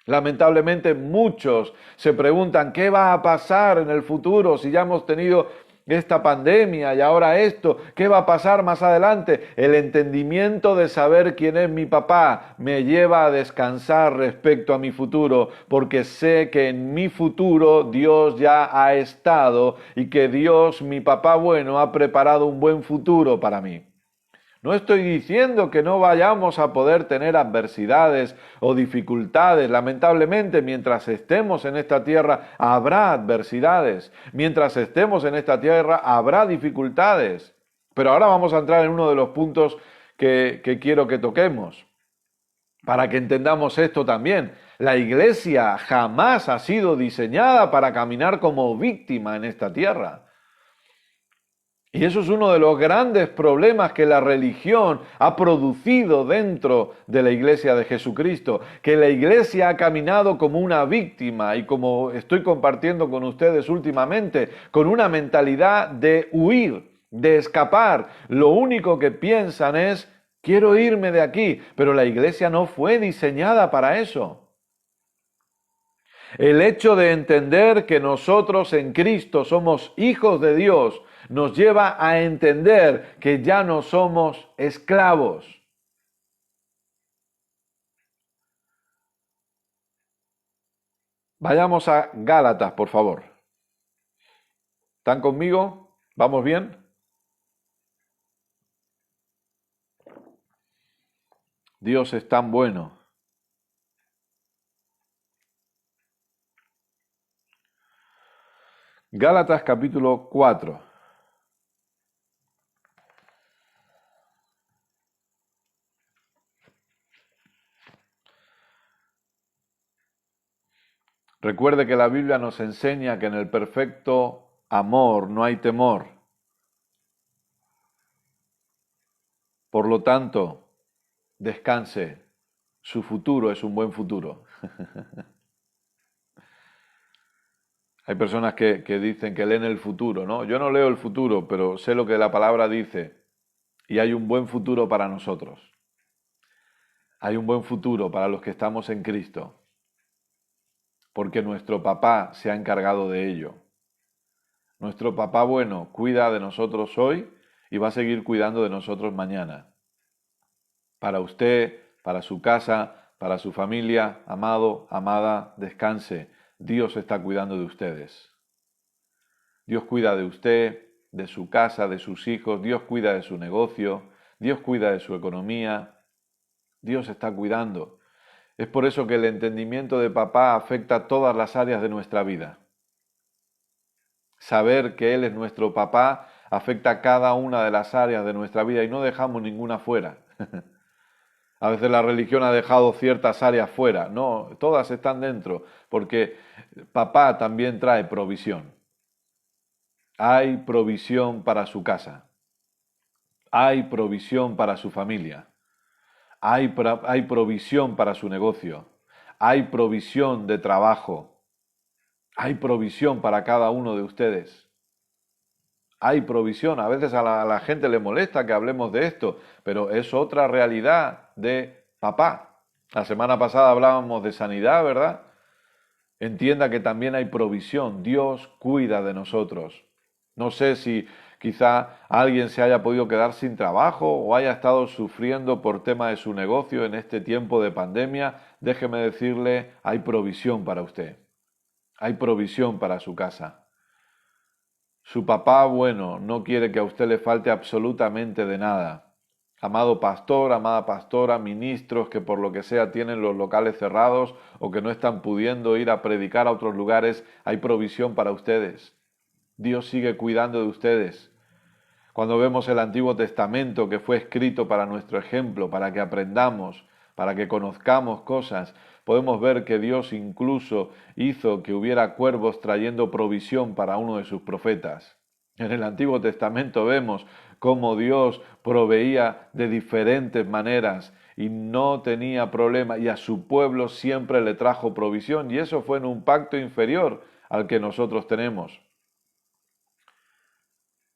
Lamentablemente muchos se preguntan qué va a pasar en el futuro si ya hemos tenido esta pandemia y ahora esto, ¿qué va a pasar más adelante? El entendimiento de saber quién es mi papá me lleva a descansar respecto a mi futuro, porque sé que en mi futuro Dios ya ha estado y que Dios, mi papá bueno, ha preparado un buen futuro para mí. No estoy diciendo que no vayamos a poder tener adversidades o dificultades. Lamentablemente, mientras estemos en esta tierra, habrá adversidades. Mientras estemos en esta tierra, habrá dificultades. Pero ahora vamos a entrar en uno de los puntos que quiero que toquemos, para que entendamos esto también. La iglesia jamás ha sido diseñada para caminar como víctima en esta tierra. Y eso es uno de los grandes problemas que la religión ha producido dentro de la iglesia de Jesucristo, que la iglesia ha caminado como una víctima y como estoy compartiendo con ustedes últimamente, con una mentalidad de huir, de escapar. Lo único que piensan es, quiero irme de aquí, pero la iglesia no fue diseñada para eso. El hecho de entender que nosotros en Cristo somos hijos de Dios nos lleva a entender que ya no somos esclavos. Vayamos a Gálatas, por favor. ¿Están conmigo? ¿Vamos bien? Dios es tan bueno. Gálatas capítulo 4. Recuerde que la Biblia nos enseña que en el perfecto amor no hay temor. Por lo tanto, descanse. Su futuro es un buen futuro. Hay personas que dicen que leen el futuro, ¿no? Yo no leo el futuro, pero sé lo que la palabra dice y hay un buen futuro para nosotros. Hay un buen futuro para los que estamos en Cristo, porque nuestro papá se ha encargado de ello. Nuestro papá bueno cuida de nosotros hoy y va a seguir cuidando de nosotros mañana. Para usted, para su casa, para su familia, amado, amada, descanse. Dios está cuidando de ustedes. Dios cuida de usted, de su casa, de sus hijos, Dios cuida de su negocio, Dios cuida de su economía, Dios está cuidando. Es por eso que el entendimiento de papá afecta a todas las áreas de nuestra vida. Saber que Él es nuestro papá afecta a cada una de las áreas de nuestra vida y no dejamos ninguna fuera. A veces la religión ha dejado ciertas áreas fuera. No, todas están dentro, porque papá también trae provisión. Hay provisión para su casa. Hay provisión para su familia. Hay provisión para su negocio. Hay provisión de trabajo. Hay provisión para cada uno de ustedes. Hay provisión. A veces a la gente le molesta que hablemos de esto, pero es otra realidad de papá. La semana pasada hablábamos de sanidad, ¿verdad? Entienda que también hay provisión. Dios cuida de nosotros. No sé si quizá alguien se haya podido quedar sin trabajo o haya estado sufriendo por tema de su negocio en este tiempo de pandemia. Déjeme decirle, hay provisión para usted. Hay provisión para su casa. Su papá, bueno, no quiere que a usted le falte absolutamente de nada. Amado pastor, amada pastora, ministros que por lo que sea tienen los locales cerrados o que no están pudiendo ir a predicar a otros lugares, hay provisión para ustedes. Dios sigue cuidando de ustedes. Cuando vemos el Antiguo Testamento que fue escrito para nuestro ejemplo, para que aprendamos, para que conozcamos cosas, podemos ver que Dios incluso hizo que hubiera cuervos trayendo provisión para uno de sus profetas. En el Antiguo Testamento vemos cómo Dios proveía de diferentes maneras y no tenía problema, y a su pueblo siempre le trajo provisión, y eso fue en un pacto inferior al que nosotros tenemos.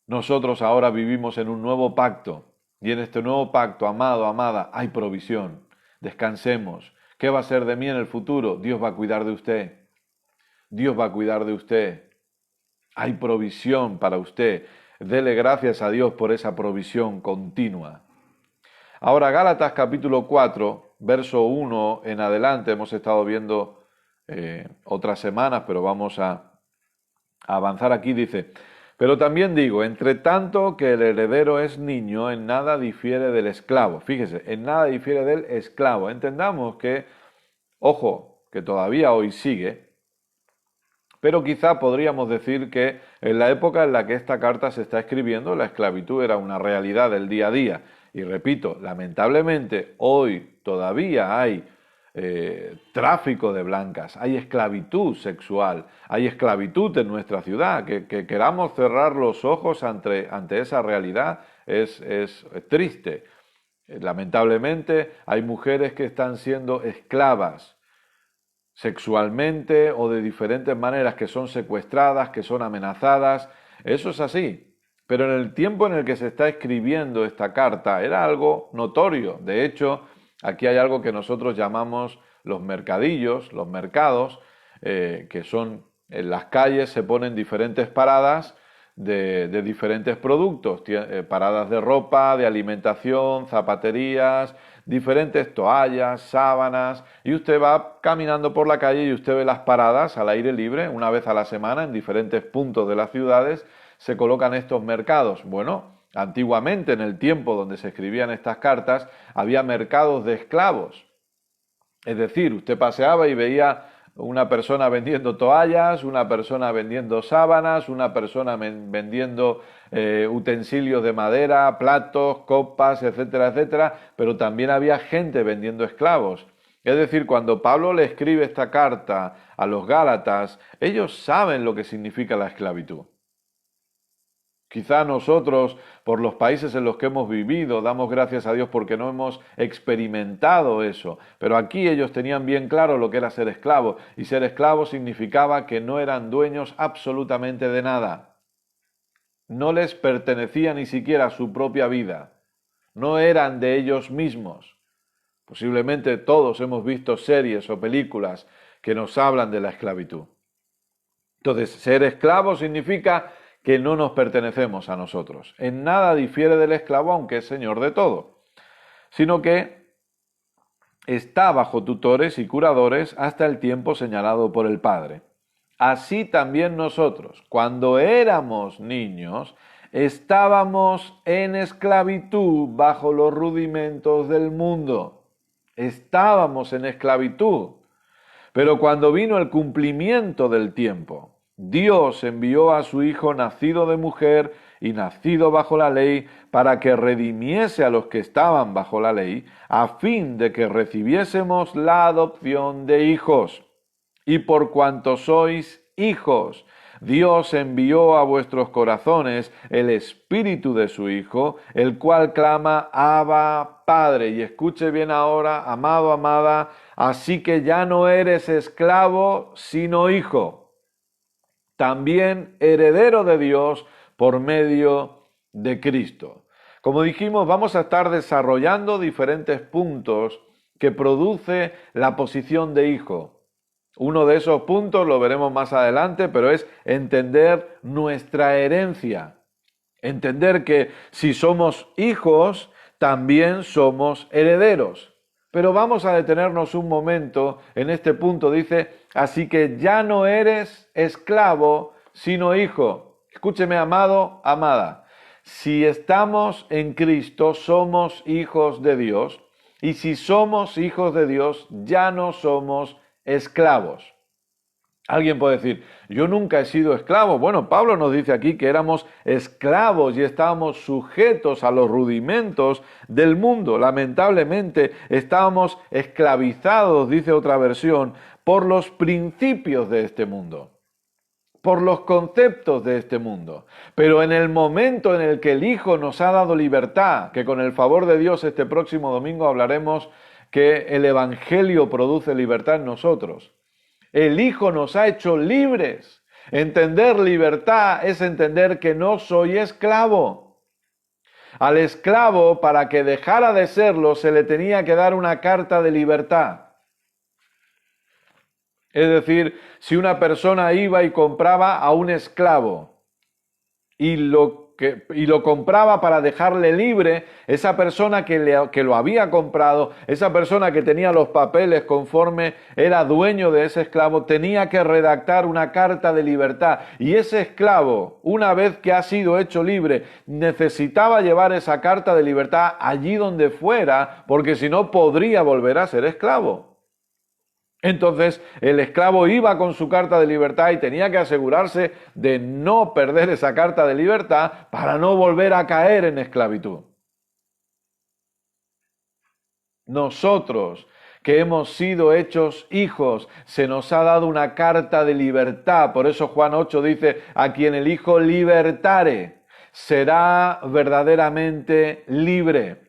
Nosotros ahora vivimos en un nuevo pacto, y en este nuevo pacto, amado, amada, hay provisión. Descansemos. ¿Qué va a ser de mí en el futuro? Dios va a cuidar de usted. Dios va a cuidar de usted. Hay provisión para usted. Dele gracias a Dios por esa provisión continua. Ahora, Gálatas capítulo 4, verso 1 en adelante, hemos estado viendo otras semanas, pero vamos a avanzar aquí, dice: pero también digo, entre tanto que el heredero es niño, en nada difiere del esclavo. Fíjese, en nada difiere del esclavo. Entendamos que, ojo, que todavía hoy sigue, pero quizá podríamos decir que en la época en la que esta carta se está escribiendo, la esclavitud era una realidad del día a día. Y repito, lamentablemente hoy todavía hay tráfico de blancas, hay esclavitud sexual, hay esclavitud en nuestra ciudad. Que queramos cerrar los ojos ante esa realidad es triste. Lamentablemente hay mujeres que están siendo esclavas sexualmente o de diferentes maneras, que son secuestradas, que son amenazadas. Eso es así. Pero en el tiempo en el que se está escribiendo esta carta era algo notorio. De hecho, aquí hay algo que nosotros llamamos los mercadillos, los mercados, que son en las calles se ponen diferentes paradas de diferentes productos, paradas de ropa, de alimentación, zapaterías, diferentes toallas, sábanas, y usted va caminando por la calle y usted ve las paradas al aire libre una vez a la semana en diferentes puntos de las ciudades. Se colocan estos mercados. Bueno, antiguamente, en el tiempo donde se escribían estas cartas, había mercados de esclavos. Es decir, usted paseaba y veía una persona vendiendo toallas, una persona vendiendo sábanas, una persona vendiendo utensilios de madera, platos, copas, etcétera, etcétera, pero también había gente vendiendo esclavos. Es decir, cuando Pablo le escribe esta carta a los Gálatas, ellos saben lo que significa la esclavitud. Quizá nosotros, por los países en los que hemos vivido, damos gracias a Dios porque no hemos experimentado eso. Pero aquí ellos tenían bien claro lo que era ser esclavo. Y ser esclavo significaba que no eran dueños absolutamente de nada. No les pertenecía ni siquiera su propia vida. No eran de ellos mismos. Posiblemente todos hemos visto series o películas que nos hablan de la esclavitud. Entonces, ser esclavo significa que no nos pertenecemos a nosotros. En nada difiere del esclavo, aunque es señor de todo, sino que está bajo tutores y curadores hasta el tiempo señalado por el Padre. así también nosotros, cuando éramos niños, estábamos en esclavitud bajo los rudimentos del mundo. Estábamos en esclavitud. Pero cuando vino el cumplimiento del tiempo, Dios envió a su Hijo nacido de mujer y nacido bajo la ley para que redimiese a los que estaban bajo la ley, a fin de que recibiésemos la adopción de hijos. Y por cuanto sois hijos, Dios envió a vuestros corazones el Espíritu de su Hijo, el cual clama, Abba, Padre. Y escuche bien ahora, amado, amada, así que ya no eres esclavo, sino hijo, también heredero de Dios por medio de Cristo. Como dijimos, vamos a estar desarrollando diferentes puntos que produce la posición de hijo. Uno de esos puntos lo veremos más adelante, pero es entender nuestra herencia. Entender que si somos hijos, también somos herederos. Pero vamos a detenernos un momento en este punto. Dice, así que ya no eres esclavo, sino hijo. Escúcheme, amado, amada. Si estamos en Cristo, somos hijos de Dios. Y si somos hijos de Dios, ya no somos esclavos. Alguien puede decir, yo nunca he sido esclavo. Bueno, Pablo nos dice aquí que éramos esclavos y estábamos sujetos a los rudimentos del mundo. Lamentablemente estábamos esclavizados, dice otra versión, por los principios de este mundo, por los conceptos de este mundo. Pero en el momento en el que el Hijo nos ha dado libertad, que con el favor de Dios este próximo domingo hablaremos que el Evangelio produce libertad en nosotros. El Hijo nos ha hecho libres. Entender libertad es entender que no soy esclavo. Al esclavo, para que dejara de serlo, se le tenía que dar una carta de libertad. Es decir, si una persona iba y compraba a un esclavo y lo compraba para dejarle libre, esa persona que lo había comprado, esa persona que tenía los papeles conforme era dueño de ese esclavo, tenía que redactar una carta de libertad. Y ese esclavo, una vez que ha sido hecho libre, necesitaba llevar esa carta de libertad allí donde fuera, porque si no podría volver a ser esclavo. Entonces el esclavo iba con su carta de libertad y tenía que asegurarse de no perder esa carta de libertad para no volver a caer en esclavitud. Nosotros que hemos sido hechos hijos, se nos ha dado una carta de libertad. Por eso Juan 8 dice, a quien el Hijo libertare, será verdaderamente libre.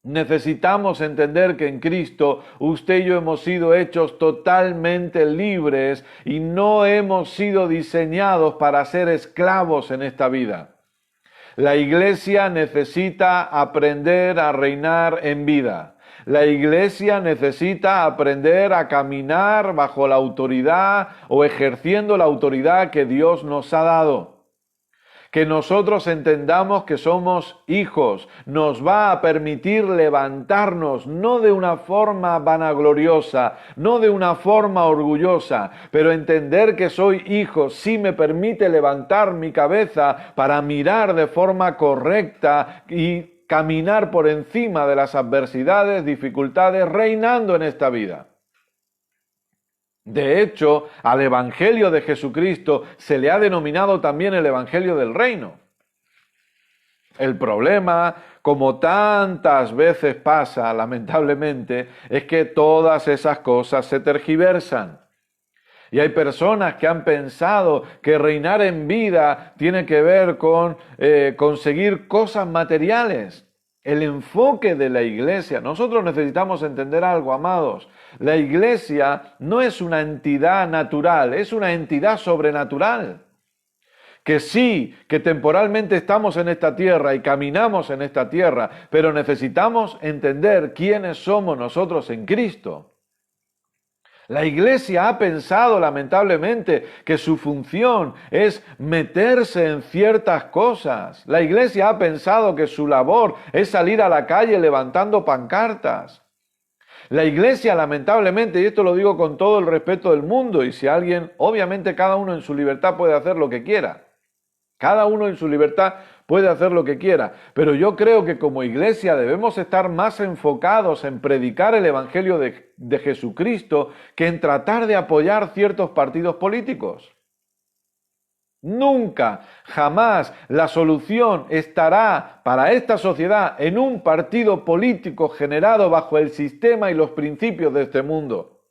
Necesitamos entender que en Cristo usted y yo hemos sido hechos totalmente libres y no hemos sido diseñados para ser esclavos en esta vida. La iglesia necesita aprender a reinar en vida. La iglesia necesita aprender a caminar bajo la autoridad o ejerciendo la autoridad que Dios nos ha dado. Que nosotros entendamos que somos hijos, nos va a permitir levantarnos, no de una forma vanagloriosa, no de una forma orgullosa, pero entender que soy hijo sí me permite levantar mi cabeza para mirar de forma correcta y caminar por encima de las adversidades, dificultades, reinando en esta vida. De hecho, al Evangelio de Jesucristo se le ha denominado también el Evangelio del Reino. El problema, como tantas veces pasa, lamentablemente, es que todas esas cosas se tergiversan. Y hay personas que han pensado que reinar en vida tiene que ver con conseguir cosas materiales. El enfoque de la iglesia, nosotros necesitamos entender algo, amados. La iglesia no es una entidad natural, es una entidad sobrenatural. Que sí, que temporalmente estamos en esta tierra y caminamos en esta tierra, pero necesitamos entender quiénes somos nosotros en Cristo. La iglesia ha pensado lamentablemente que su función es meterse en ciertas cosas. La iglesia ha pensado que su labor es salir a la calle levantando pancartas. La iglesia, lamentablemente, y esto lo digo con todo el respeto del mundo, y si alguien, obviamente cada uno en su libertad puede hacer lo que quiera. Cada uno en su libertad puede hacer lo que quiera, pero yo creo que como iglesia debemos estar más enfocados en predicar el Evangelio de Jesucristo que en tratar de apoyar ciertos partidos políticos. Nunca, jamás la solución estará para esta sociedad en un partido político generado bajo el sistema y los principios de este mundo.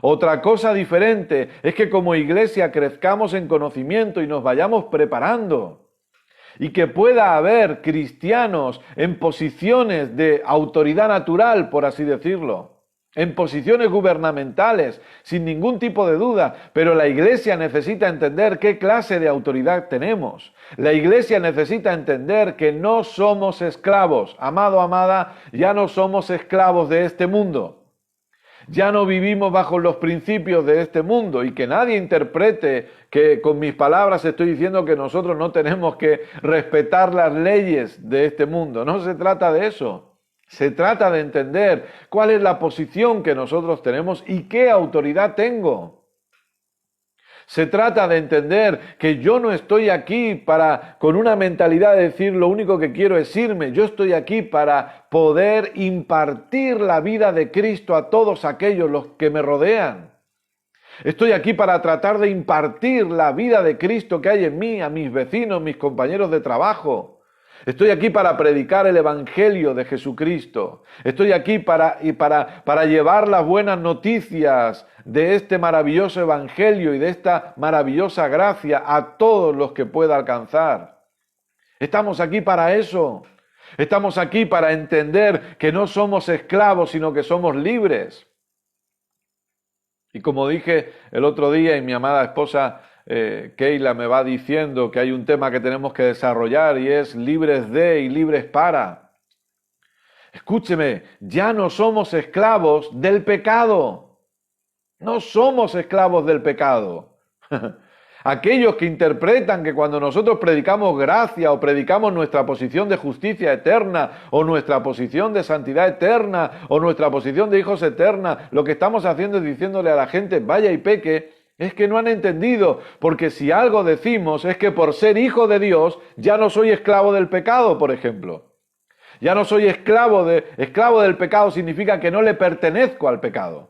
Otra cosa diferente es que como iglesia crezcamos en conocimiento y nos vayamos preparando y que pueda haber cristianos en posiciones de autoridad natural, por así decirlo, en posiciones gubernamentales, sin ningún tipo de duda, pero la iglesia necesita entender qué clase de autoridad tenemos. La iglesia necesita entender que no somos esclavos. Amado, amada, ya no somos esclavos de este mundo. Ya no vivimos bajo los principios de este mundo y que nadie interprete que con mis palabras estoy diciendo que nosotros no tenemos que respetar las leyes de este mundo. No se trata de eso. Se trata de entender cuál es la posición que nosotros tenemos y qué autoridad tengo. Se trata de entender que yo no estoy aquí con una mentalidad de decir lo único que quiero es irme. Yo estoy aquí para poder impartir la vida de Cristo a todos aquellos los que me rodean. Estoy aquí para tratar de impartir la vida de Cristo que hay en mí, a mis vecinos, mis compañeros de trabajo. Estoy aquí para predicar el Evangelio de Jesucristo. Estoy aquí para llevar las buenas noticias de este maravilloso Evangelio y de esta maravillosa gracia a todos los que pueda alcanzar. Estamos aquí para eso. Estamos aquí para entender que no somos esclavos, sino que somos libres. Y como dije el otro día, y mi amada esposa Keila me va diciendo que hay un tema que tenemos que desarrollar y es libres de y libres para. Escúcheme, ya no somos esclavos del pecado. No somos esclavos del pecado. Aquellos que interpretan que cuando nosotros predicamos gracia o predicamos nuestra posición de justicia eterna o nuestra posición de santidad eterna o nuestra posición de hijos eterna, lo que estamos haciendo es diciéndole a la gente vaya y peque, es que no han entendido, porque si algo decimos es que por ser hijo de Dios ya no soy esclavo del pecado, por ejemplo. Ya no soy esclavo del pecado significa que no le pertenezco al pecado.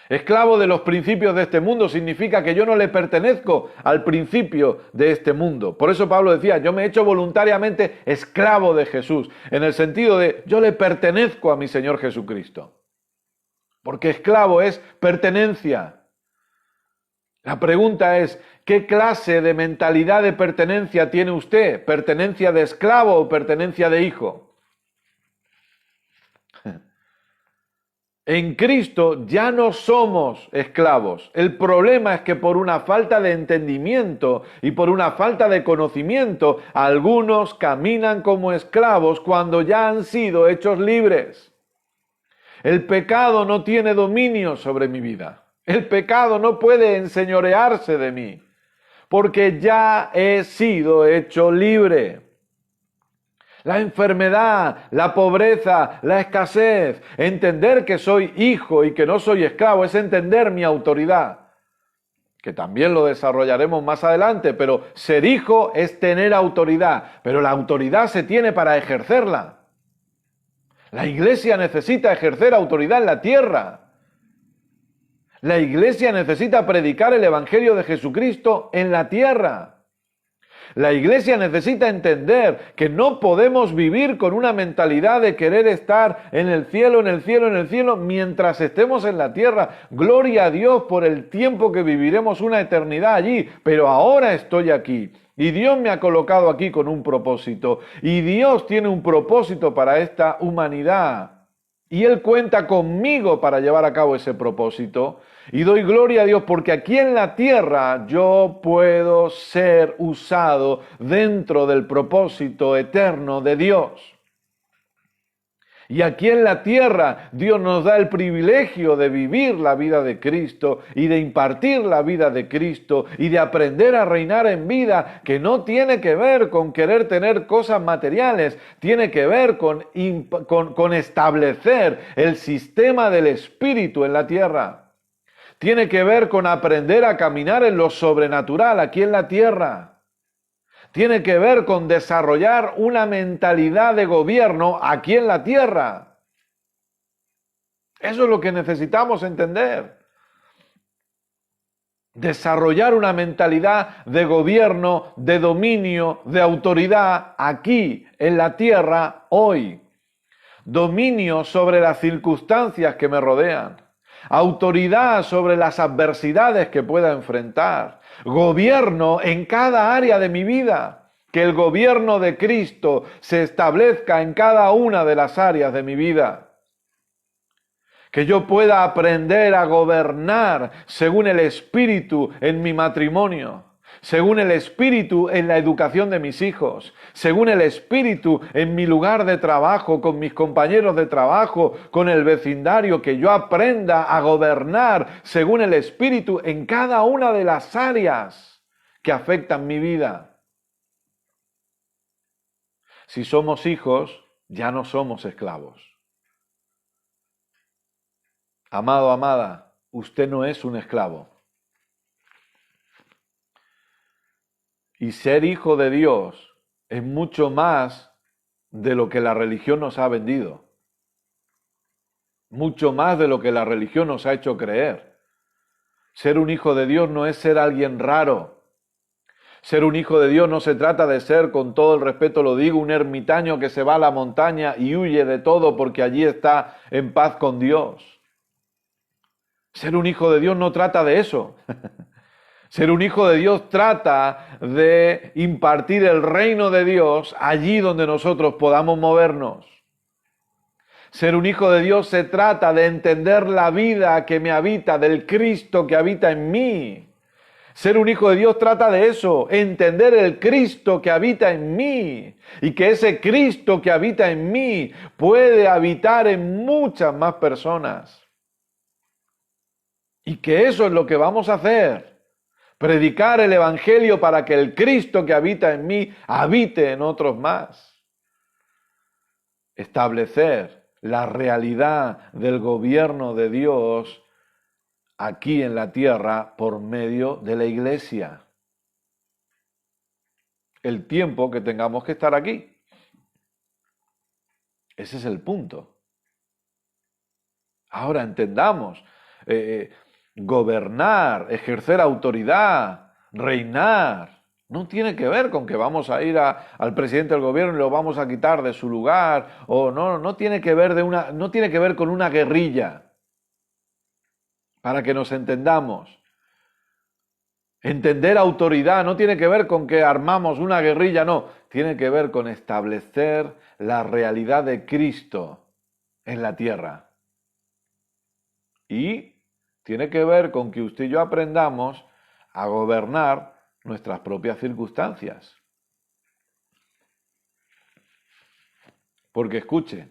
Esclavo de los principios de este mundo significa que yo no le pertenezco al principio de este mundo. Por eso Pablo decía, yo me he hecho voluntariamente esclavo de Jesús, en el sentido de yo le pertenezco a mi Señor Jesucristo. Porque esclavo es pertenencia. La pregunta es, ¿qué clase de mentalidad de pertenencia tiene usted? ¿Pertenencia de esclavo o pertenencia de hijo? En Cristo ya no somos esclavos. El problema es que por una falta de entendimiento y por una falta de conocimiento, algunos caminan como esclavos cuando ya han sido hechos libres. El pecado no tiene dominio sobre mi vida. El pecado no puede enseñorearse de mí, porque ya he sido hecho libre. La enfermedad, la pobreza, la escasez, entender que soy hijo y que no soy esclavo, es entender mi autoridad, que también lo desarrollaremos más adelante, pero ser hijo es tener autoridad, pero la autoridad se tiene para ejercerla. La iglesia necesita ejercer autoridad en la tierra. La iglesia necesita predicar el Evangelio de Jesucristo en la tierra. La iglesia necesita entender que no podemos vivir con una mentalidad de querer estar en el cielo, en el cielo, en el cielo, mientras estemos en la tierra. Gloria a Dios por el tiempo que viviremos una eternidad allí, pero ahora estoy aquí. Y Dios me ha colocado aquí con un propósito. Y Dios tiene un propósito para esta humanidad. Y Él cuenta conmigo para llevar a cabo ese propósito. Y doy gloria a Dios porque aquí en la tierra yo puedo ser usado dentro del propósito eterno de Dios. Y aquí en la tierra Dios nos da el privilegio de vivir la vida de Cristo y de impartir la vida de Cristo y de aprender a reinar en vida, que no tiene que ver con querer tener cosas materiales, tiene que ver con establecer el sistema del Espíritu en la tierra. Tiene que ver con aprender a caminar en lo sobrenatural aquí en la tierra. Tiene que ver con desarrollar una mentalidad de gobierno aquí en la tierra. Eso es lo que necesitamos entender. Desarrollar una mentalidad de gobierno, de dominio, de autoridad aquí en la tierra hoy. Dominio sobre las circunstancias que me rodean. Autoridad sobre las adversidades que pueda enfrentar. Gobierno en cada área de mi vida. Que el gobierno de Cristo se establezca en cada una de las áreas de mi vida. Que yo pueda aprender a gobernar según el Espíritu en mi matrimonio. Según el Espíritu en la educación de mis hijos, según el Espíritu en mi lugar de trabajo, con mis compañeros de trabajo, con el vecindario, que yo aprenda a gobernar según el Espíritu en cada una de las áreas que afectan mi vida. Si somos hijos, ya no somos esclavos. Amado, amada, usted no es un esclavo. Y ser hijo de Dios es mucho más de lo que la religión nos ha vendido. Mucho más de lo que la religión nos ha hecho creer. Ser un hijo de Dios no es ser alguien raro. Ser un hijo de Dios no se trata de ser, con todo el respeto lo digo, un ermitaño que se va a la montaña y huye de todo porque allí está en paz con Dios. Ser un hijo de Dios no trata de eso. Ser un hijo de Dios trata de impartir el reino de Dios allí donde nosotros podamos movernos. Ser un hijo de Dios se trata de entender la vida que me habita, del Cristo que habita en mí. Ser un hijo de Dios trata de eso, entender el Cristo que habita en mí y que ese Cristo que habita en mí puede habitar en muchas más personas. Y que eso es lo que vamos a hacer. Predicar el Evangelio para que el Cristo que habita en mí habite en otros más. Establecer la realidad del gobierno de Dios aquí en la tierra por medio de la iglesia. El tiempo que tengamos que estar aquí. Ese es el punto. Ahora entendamos. Gobernar, ejercer autoridad, reinar, no tiene que ver con que vamos a ir al presidente del gobierno y lo vamos a quitar de su lugar, o no tiene que ver no tiene que ver con una guerrilla. Para que nos entendamos. Entender autoridad no tiene que ver con que armamos una guerrilla, no, tiene que ver con establecer la realidad de Cristo en la tierra. Y tiene que ver con que usted y yo aprendamos a gobernar nuestras propias circunstancias. Porque escuche,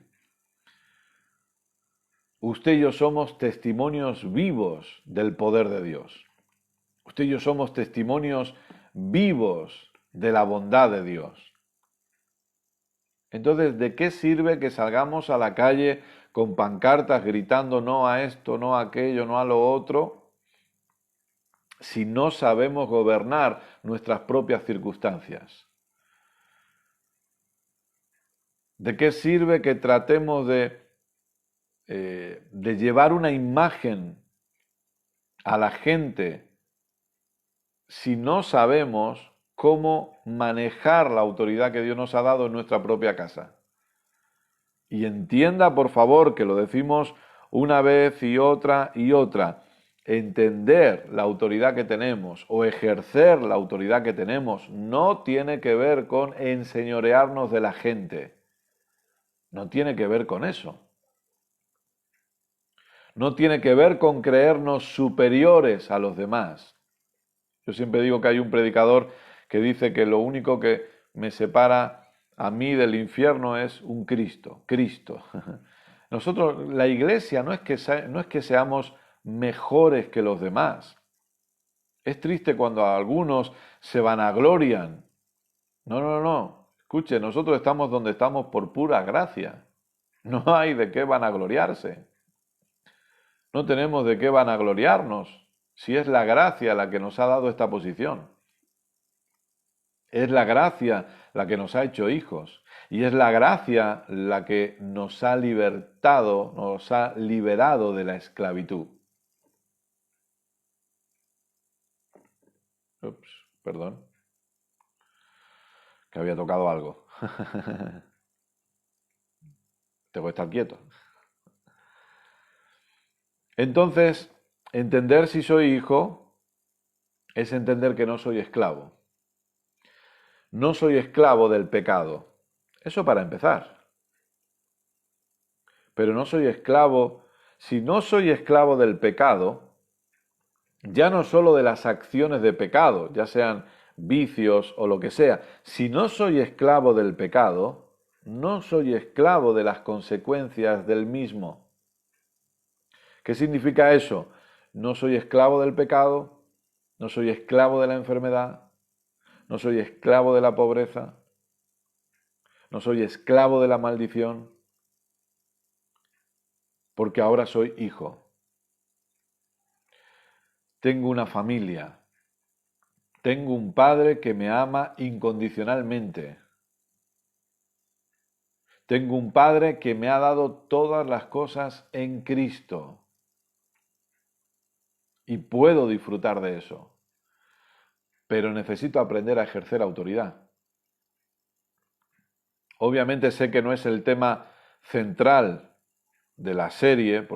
usted y yo somos testimonios vivos del poder de Dios. Usted y yo somos testimonios vivos de la bondad de Dios. Entonces, ¿de qué sirve que salgamos a la calle con pancartas gritando no a esto, no a aquello, no a lo otro, si no sabemos gobernar nuestras propias circunstancias? ¿De qué sirve que tratemos de llevar una imagen a la gente si no sabemos cómo manejar la autoridad que Dios nos ha dado en nuestra propia casa? Y entienda, por favor, que lo decimos una vez y otra y otra. Entender la autoridad que tenemos o ejercer la autoridad que tenemos no tiene que ver con enseñorearnos de la gente. No tiene que ver con eso. No tiene que ver con creernos superiores a los demás. Yo siempre digo que hay un predicador que dice que lo único que me separa a mí del infierno es un Cristo, Cristo. Nosotros, la iglesia no es que seamos mejores que los demás. Es triste cuando algunos se vanaglorian. No, no, no. Escuche, nosotros estamos donde estamos por pura gracia. No hay de qué vanagloriarse. No tenemos de qué vanagloriarnos si es la gracia la que nos ha dado esta posición. Es la gracia la que nos ha hecho hijos. Y es la gracia la que nos ha libertado, nos ha liberado de la esclavitud. Ups, perdón. Que había tocado algo. Tengo que estar quieto. Entonces, entender si soy hijo es entender que no soy esclavo. No soy esclavo del pecado. Eso para empezar. Pero no soy esclavo. Si no soy esclavo del pecado, ya no solo de las acciones de pecado, ya sean vicios o lo que sea, si no soy esclavo del pecado, no soy esclavo de las consecuencias del mismo. ¿Qué significa eso? No soy esclavo del pecado, no soy esclavo de la enfermedad, no soy esclavo de la pobreza, no soy esclavo de la maldición, porque ahora soy hijo. Tengo una familia, tengo un padre que me ama incondicionalmente. Tengo un padre que me ha dado todas las cosas en Cristo. Y puedo disfrutar de eso. Pero necesito aprender a ejercer autoridad. Obviamente sé que no es el tema central de la serie,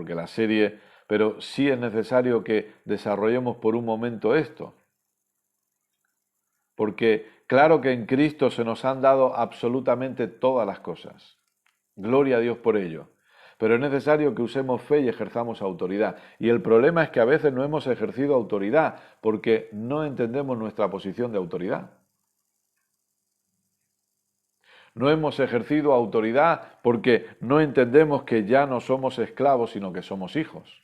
pero sí es necesario que desarrollemos por un momento esto. Porque claro que en Cristo se nos han dado absolutamente todas las cosas. Gloria a Dios por ello. Pero es necesario que usemos fe y ejerzamos autoridad. Y el problema es que a veces no hemos ejercido autoridad porque no entendemos nuestra posición de autoridad. No hemos ejercido autoridad porque no entendemos que ya no somos esclavos, sino que somos hijos.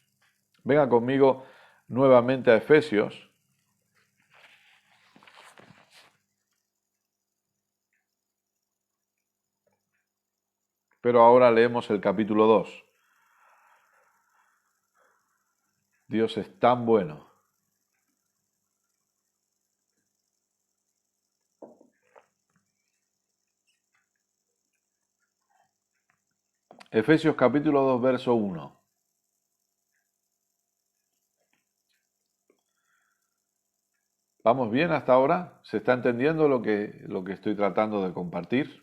Venga conmigo nuevamente a Efesios. Pero ahora leemos el capítulo 2. Dios es tan bueno. Efesios capítulo 2, verso 1. ¿Vamos bien hasta ahora? ¿Se está entendiendo lo que estoy tratando de compartir?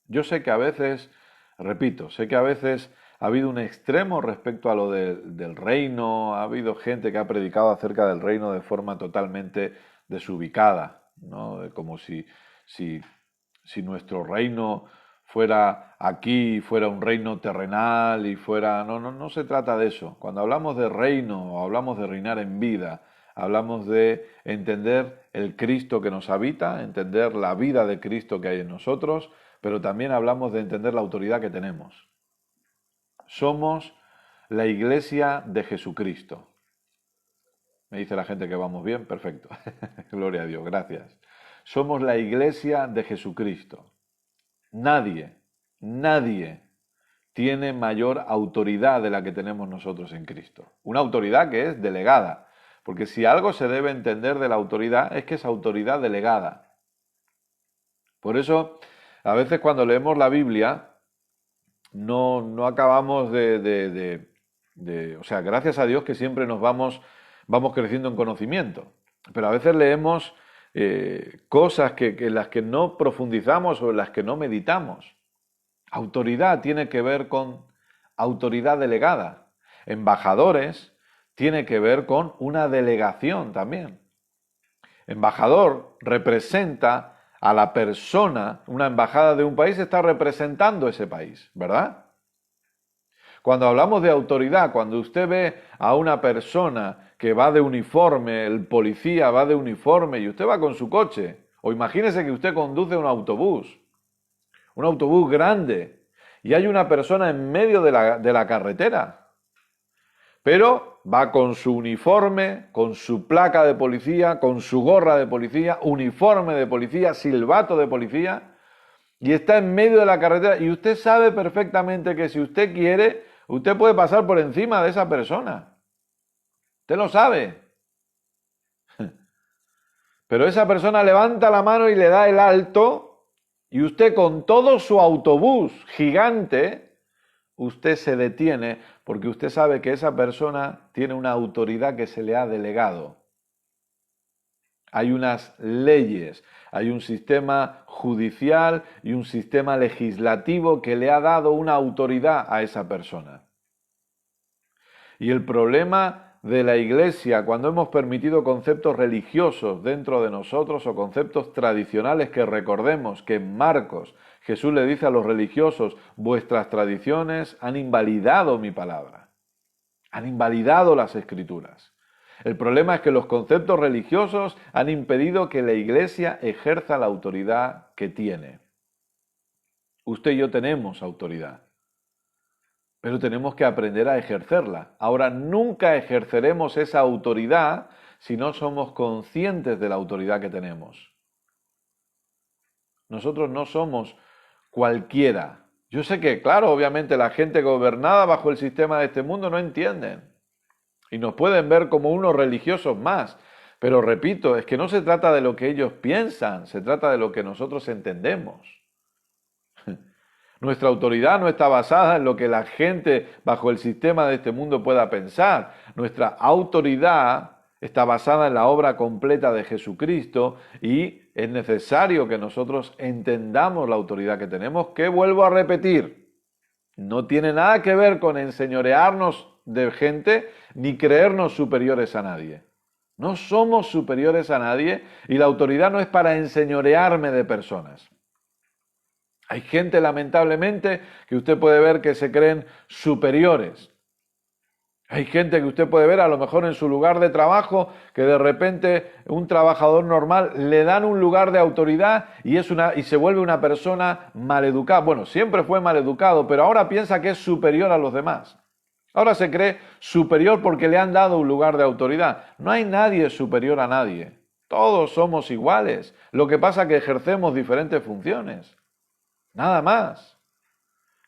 Yo sé que a veces, repito, sé que a veces ha habido un extremo respecto a lo del reino, ha habido gente que ha predicado acerca del reino de forma totalmente desubicada, ¿no? Como si nuestro reino fuera aquí, fuera un reino terrenal y fuera... No se trata de eso. Cuando hablamos de reino o hablamos de reinar en vida, hablamos de entender el Cristo que nos habita, entender la vida de Cristo que hay en nosotros, pero también hablamos de entender la autoridad que tenemos. Somos la iglesia de Jesucristo. Me dice la gente que vamos bien, perfecto. Gloria a Dios, gracias. Somos la iglesia de Jesucristo. Nadie tiene mayor autoridad de la que tenemos nosotros en Cristo. Una autoridad que es delegada. Porque si algo se debe entender de la autoridad es que es autoridad delegada. Por eso, a veces cuando leemos la Biblia, no acabamos o sea, gracias a Dios que siempre nos vamos creciendo en conocimiento. Pero a veces leemos cosas en las que no profundizamos o en las que no meditamos. Autoridad tiene que ver con autoridad delegada. Embajadores tiene que ver con una delegación también. Embajador representa a la persona, una embajada de un país está representando ese país, ¿verdad? Cuando hablamos de autoridad, cuando usted ve a una persona que va de uniforme, el policía va de uniforme y usted va con su coche, O imagínese que usted conduce un autobús grande, y hay una persona en medio de la carretera, pero va con su uniforme, con su placa de policía, con su gorra de policía, uniforme de policía, silbato de policía, y está en medio de la carretera, y usted sabe perfectamente que si usted quiere, usted puede pasar por encima de esa persona. Usted lo sabe. Pero esa persona levanta la mano y le da el alto, y usted con todo su autobús gigante, usted se detiene porque usted sabe que esa persona tiene una autoridad que se le ha delegado. Hay unas leyes, hay un sistema judicial y un sistema legislativo que le ha dado una autoridad a esa persona. Y el problema de la Iglesia, cuando hemos permitido conceptos religiosos dentro de nosotros o conceptos tradicionales, que recordemos que en Marcos Jesús le dice a los religiosos: vuestras tradiciones han invalidado mi palabra, han invalidado las Escrituras. El problema es que los conceptos religiosos han impedido que la Iglesia ejerza la autoridad que tiene. Usted y yo tenemos autoridad, pero tenemos que aprender a ejercerla. Ahora, nunca ejerceremos esa autoridad si no somos conscientes de la autoridad que tenemos. Nosotros no somos cualquiera. Yo sé que, claro, obviamente la gente gobernada bajo el sistema de este mundo no entienden y nos pueden ver como unos religiosos más. Pero repito, es que no se trata de lo que ellos piensan, se trata de lo que nosotros entendemos. Nuestra autoridad no está basada en lo que la gente bajo el sistema de este mundo pueda pensar. Nuestra autoridad está basada en la obra completa de Jesucristo, y es necesario que nosotros entendamos la autoridad que tenemos, que, vuelvo a repetir, no tiene nada que ver con enseñorearnos de gente ni creernos superiores a nadie. No somos superiores a nadie, y la autoridad no es para enseñorearme de personas. Hay gente, lamentablemente, que usted puede ver que se creen superiores. Hay gente que usted puede ver, a lo mejor en su lugar de trabajo, que de repente un trabajador normal le dan un lugar de autoridad y se vuelve una persona maleducada. Bueno, siempre fue maleducado, pero ahora piensa que es superior a los demás. Ahora se cree superior porque le han dado un lugar de autoridad. No hay nadie superior a nadie. Todos somos iguales. Lo que pasa es que ejercemos diferentes funciones. Nada más.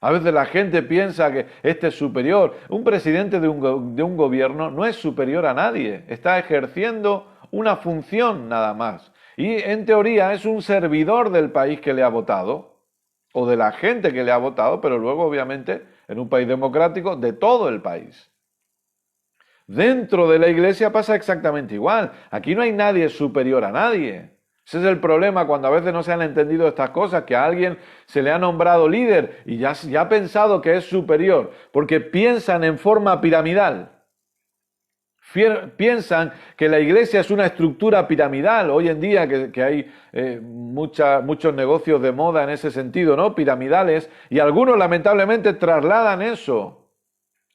A veces la gente piensa que este es superior. Un presidente de un gobierno no es superior a nadie. Está ejerciendo una función nada más. Y en teoría es un servidor del país que le ha votado, o de la gente que le ha votado, pero luego obviamente en un país democrático de todo el país. Dentro de la Iglesia pasa exactamente igual. Aquí no hay nadie superior a nadie. Ese es el problema cuando a veces no se han entendido estas cosas, que a alguien se le ha nombrado líder y ya ha pensado que es superior, porque piensan en forma piramidal. Piensan que la Iglesia es una estructura piramidal. Hoy en día que hay muchos negocios de moda en ese sentido, ¿no? Piramidales, y algunos lamentablemente trasladan eso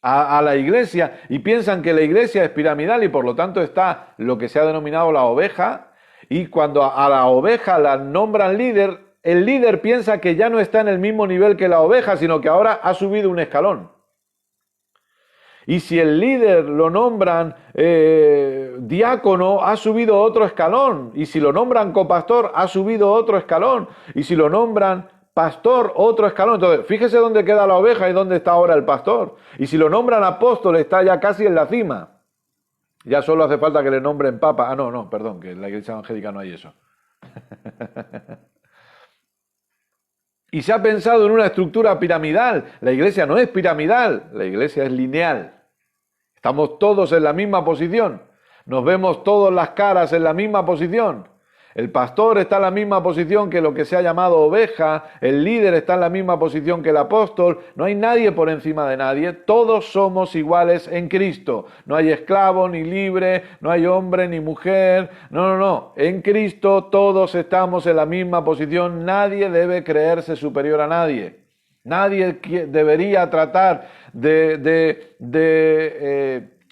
a la Iglesia y piensan que la Iglesia es piramidal, y por lo tanto está lo que se ha denominado la oveja. Y cuando a la oveja la nombran líder, el líder piensa que ya no está en el mismo nivel que la oveja, sino que ahora ha subido un escalón. Y si el líder lo nombran diácono, ha subido otro escalón. Y si lo nombran copastor, ha subido otro escalón. Y si lo nombran pastor, otro escalón. Entonces, fíjese dónde queda la oveja y dónde está ahora el pastor. Y si lo nombran apóstol, está ya casi en la cima. Ya solo hace falta que le nombren papa. Perdón, que en la Iglesia evangélica no hay eso. Y se ha pensado en una estructura piramidal. La Iglesia no es piramidal, la Iglesia es lineal. Estamos todos en la misma posición. Nos vemos todas las caras en la misma posición. El pastor está en la misma posición que lo que se ha llamado oveja, el líder está en la misma posición que el apóstol, no hay nadie por encima de nadie, todos somos iguales en Cristo. No hay esclavo ni libre, no hay hombre ni mujer, no. En Cristo todos estamos en la misma posición, nadie debe creerse superior a nadie. Nadie debería tratar de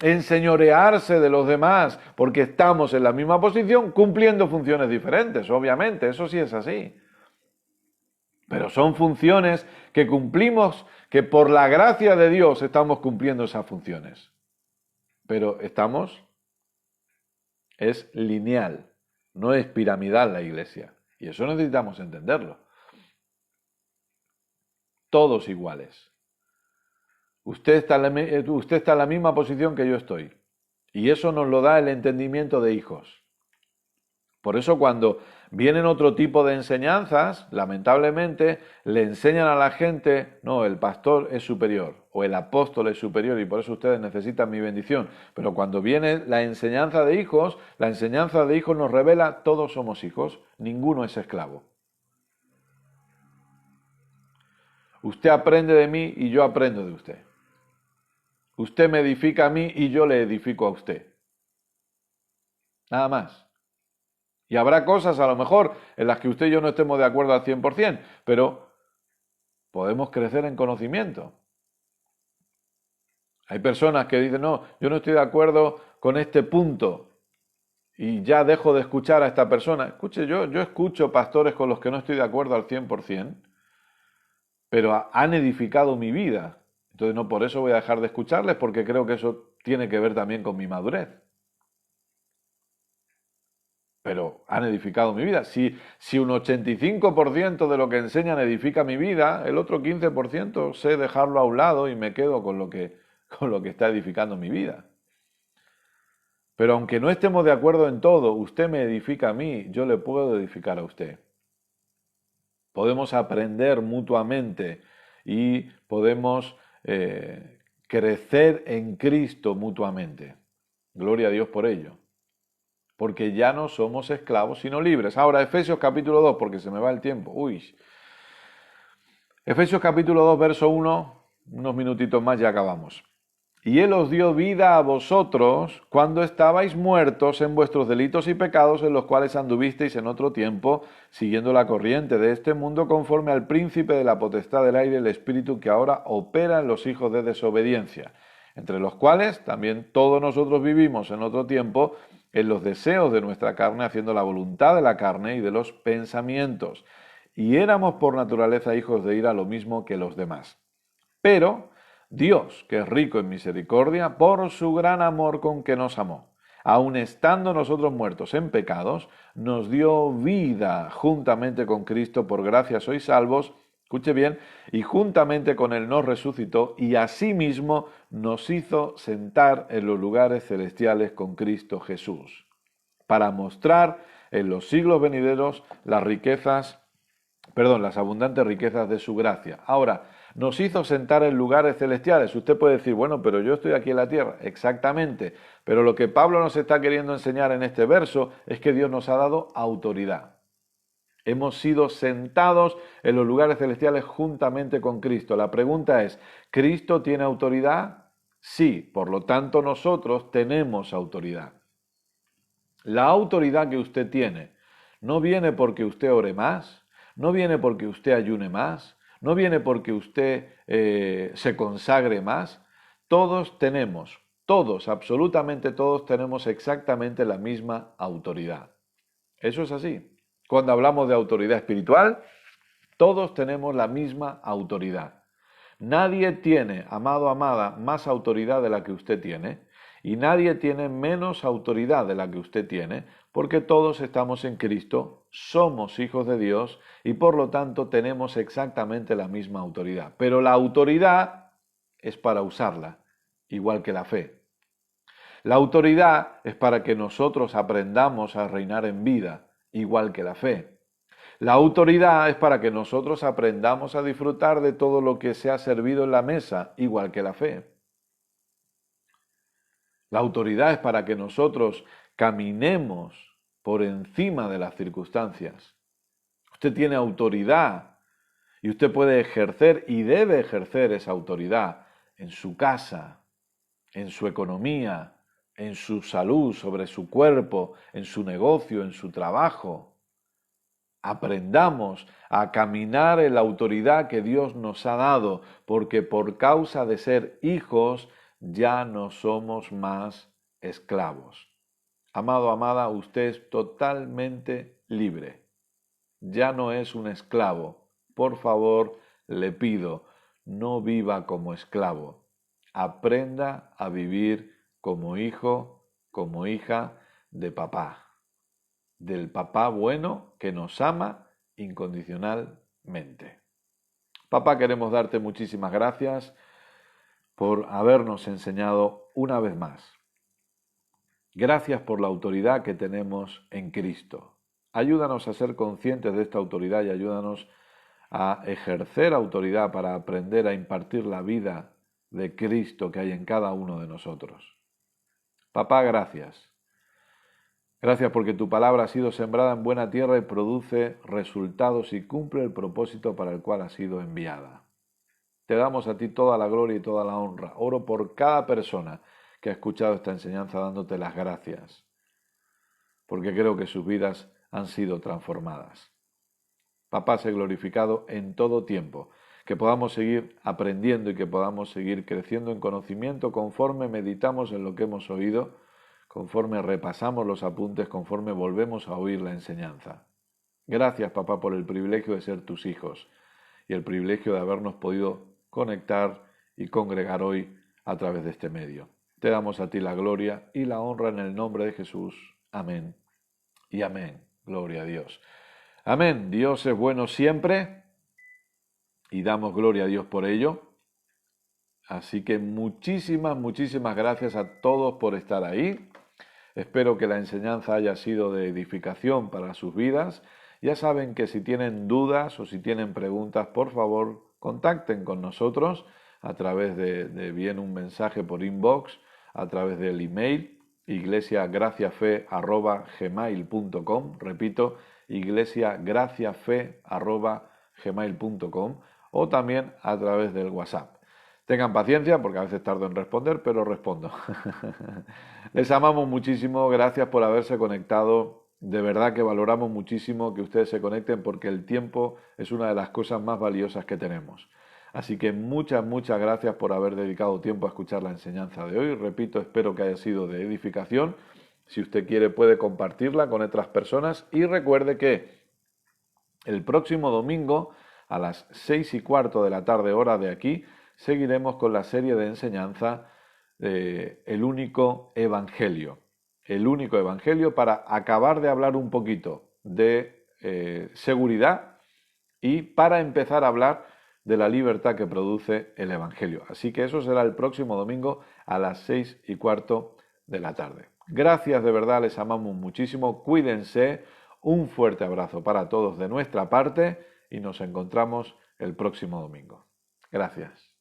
enseñorearse de los demás, porque estamos en la misma posición cumpliendo funciones diferentes, obviamente, eso sí es así. Pero son funciones que cumplimos, que por la gracia de Dios estamos cumpliendo esas funciones. Pero es lineal, no es piramidal la iglesia. Y eso necesitamos entenderlo. Todos iguales. Usted está en la misma posición que yo estoy. Y eso nos lo da el entendimiento de hijos. Por eso cuando vienen otro tipo de enseñanzas, lamentablemente le enseñan a la gente, no, el pastor es superior o el apóstol es superior y por eso ustedes necesitan mi bendición. Pero cuando viene la enseñanza de hijos nos revela todos somos hijos, ninguno es esclavo. Usted aprende de mí y yo aprendo de usted. Usted me edifica a mí y yo le edifico a usted. Nada más. Y habrá cosas a lo mejor en las que usted y yo no estemos de acuerdo al 100%, pero podemos crecer en conocimiento. Hay personas que dicen, no, yo no estoy de acuerdo con este punto y ya dejo de escuchar a esta persona. Escuche, yo escucho pastores con los que no estoy de acuerdo al 100%, pero han edificado mi vida. Entonces no por eso voy a dejar de escucharles porque creo que eso tiene que ver también con mi madurez. Pero han edificado mi vida. Si un 85% de lo que enseñan edifica mi vida, el otro 15% sé dejarlo a un lado y me quedo con lo que está edificando mi vida. Pero aunque no estemos de acuerdo en todo, usted me edifica a mí, yo le puedo edificar a usted. Podemos aprender mutuamente y podemos crecer en Cristo mutuamente. Gloria a Dios por ello. Porque ya no somos esclavos, sino libres. Ahora, Efesios capítulo 2, porque se me va el tiempo. Efesios capítulo 2, verso 1, unos minutitos más y acabamos. Y Él os dio vida a vosotros cuando estabais muertos en vuestros delitos y pecados en los cuales anduvisteis en otro tiempo, siguiendo la corriente de este mundo conforme al príncipe de la potestad del aire, el espíritu que ahora opera en los hijos de desobediencia, entre los cuales también todos nosotros vivimos en otro tiempo en los deseos de nuestra carne, haciendo la voluntad de la carne y de los pensamientos. Y éramos por naturaleza hijos de ira, lo mismo que los demás. Pero Dios, que es rico en misericordia, por su gran amor con que nos amó, aun estando nosotros muertos en pecados, nos dio vida juntamente con Cristo, por gracia sois salvos, escuche bien, y juntamente con Él nos resucitó y asimismo nos hizo sentar en los lugares celestiales con Cristo Jesús, para mostrar en los siglos venideros las abundantes riquezas de su gracia. Ahora, nos hizo sentar en lugares celestiales. Usted puede decir, bueno, pero yo estoy aquí en la tierra. Exactamente. Pero lo que Pablo nos está queriendo enseñar en este verso es que Dios nos ha dado autoridad. Hemos sido sentados en los lugares celestiales juntamente con Cristo. La pregunta es, ¿Cristo tiene autoridad? Sí, por lo tanto nosotros tenemos autoridad. La autoridad que usted tiene no viene porque usted ore más, no viene porque usted ayune más, no viene porque usted se consagre más. Todos, absolutamente todos tenemos exactamente la misma autoridad. Eso es así. Cuando hablamos de autoridad espiritual, todos tenemos la misma autoridad. Nadie tiene, amado, amada, más autoridad de la que usted tiene y nadie tiene menos autoridad de la que usted tiene, porque todos estamos en Cristo, somos hijos de Dios y por lo tanto tenemos exactamente la misma autoridad. Pero la autoridad es para usarla, igual que la fe. La autoridad es para que nosotros aprendamos a reinar en vida, igual que la fe. La autoridad es para que nosotros aprendamos a disfrutar de todo lo que se ha servido en la mesa, igual que la fe. La autoridad es para que nosotros caminemos por encima de las circunstancias. Usted tiene autoridad y usted puede ejercer y debe ejercer esa autoridad en su casa, en su economía, en su salud, sobre su cuerpo, en su negocio, en su trabajo. Aprendamos a caminar en la autoridad que Dios nos ha dado, porque por causa de ser hijos ya no somos más esclavos. Amado, amada, usted es totalmente libre. Ya no es un esclavo. Por favor, le pido, no viva como esclavo. Aprenda a vivir como hijo, como hija de papá. Del papá bueno que nos ama incondicionalmente. Papá, queremos darte muchísimas gracias por habernos enseñado una vez más. Gracias por la autoridad que tenemos en Cristo. Ayúdanos a ser conscientes de esta autoridad y ayúdanos a ejercer autoridad para aprender a impartir la vida de Cristo que hay en cada uno de nosotros. Papá, gracias. Gracias porque tu palabra ha sido sembrada en buena tierra y produce resultados y cumple el propósito para el cual ha sido enviada. Te damos a ti toda la gloria y toda la honra. Oro por cada persona que ha escuchado esta enseñanza dándote las gracias, porque creo que sus vidas han sido transformadas. Papá, sé glorificado en todo tiempo, que podamos seguir aprendiendo y que podamos seguir creciendo en conocimiento conforme meditamos en lo que hemos oído, conforme repasamos los apuntes, conforme volvemos a oír la enseñanza. Gracias, papá, por el privilegio de ser tus hijos y el privilegio de habernos podido conectar y congregar hoy a través de este medio. Te damos a ti la gloria y la honra en el nombre de Jesús. Amén y amén. Gloria a Dios. Amén. Dios es bueno siempre y damos gloria a Dios por ello. Así que muchísimas gracias a todos por estar ahí. Espero que la enseñanza haya sido de edificación para sus vidas. Ya saben que si tienen dudas o si tienen preguntas, por favor, contacten con nosotros a través de bien un mensaje por inbox, a través del email iglesiagraciafe@gmail.com. Repito, iglesiagraciafe@gmail.com o también a través del WhatsApp. Tengan paciencia porque a veces tardo en responder, pero respondo. Les amamos muchísimo, gracias por haberse conectado. De verdad que valoramos muchísimo que ustedes se conecten porque el tiempo es una de las cosas más valiosas que tenemos. Así que muchas gracias por haber dedicado tiempo a escuchar la enseñanza de hoy. Repito, espero que haya sido de edificación. Si usted quiere puede compartirla con otras personas y recuerde que el próximo domingo a las 6:15 de la tarde hora de aquí seguiremos con la serie de enseñanza El único evangelio. El único evangelio para acabar de hablar un poquito de seguridad y para empezar a hablar de la libertad que produce el evangelio. Así que eso será el próximo domingo a las 6:15 de la tarde. Gracias, de verdad, les amamos muchísimo. Cuídense. Un fuerte abrazo para todos de nuestra parte y nos encontramos el próximo domingo. Gracias.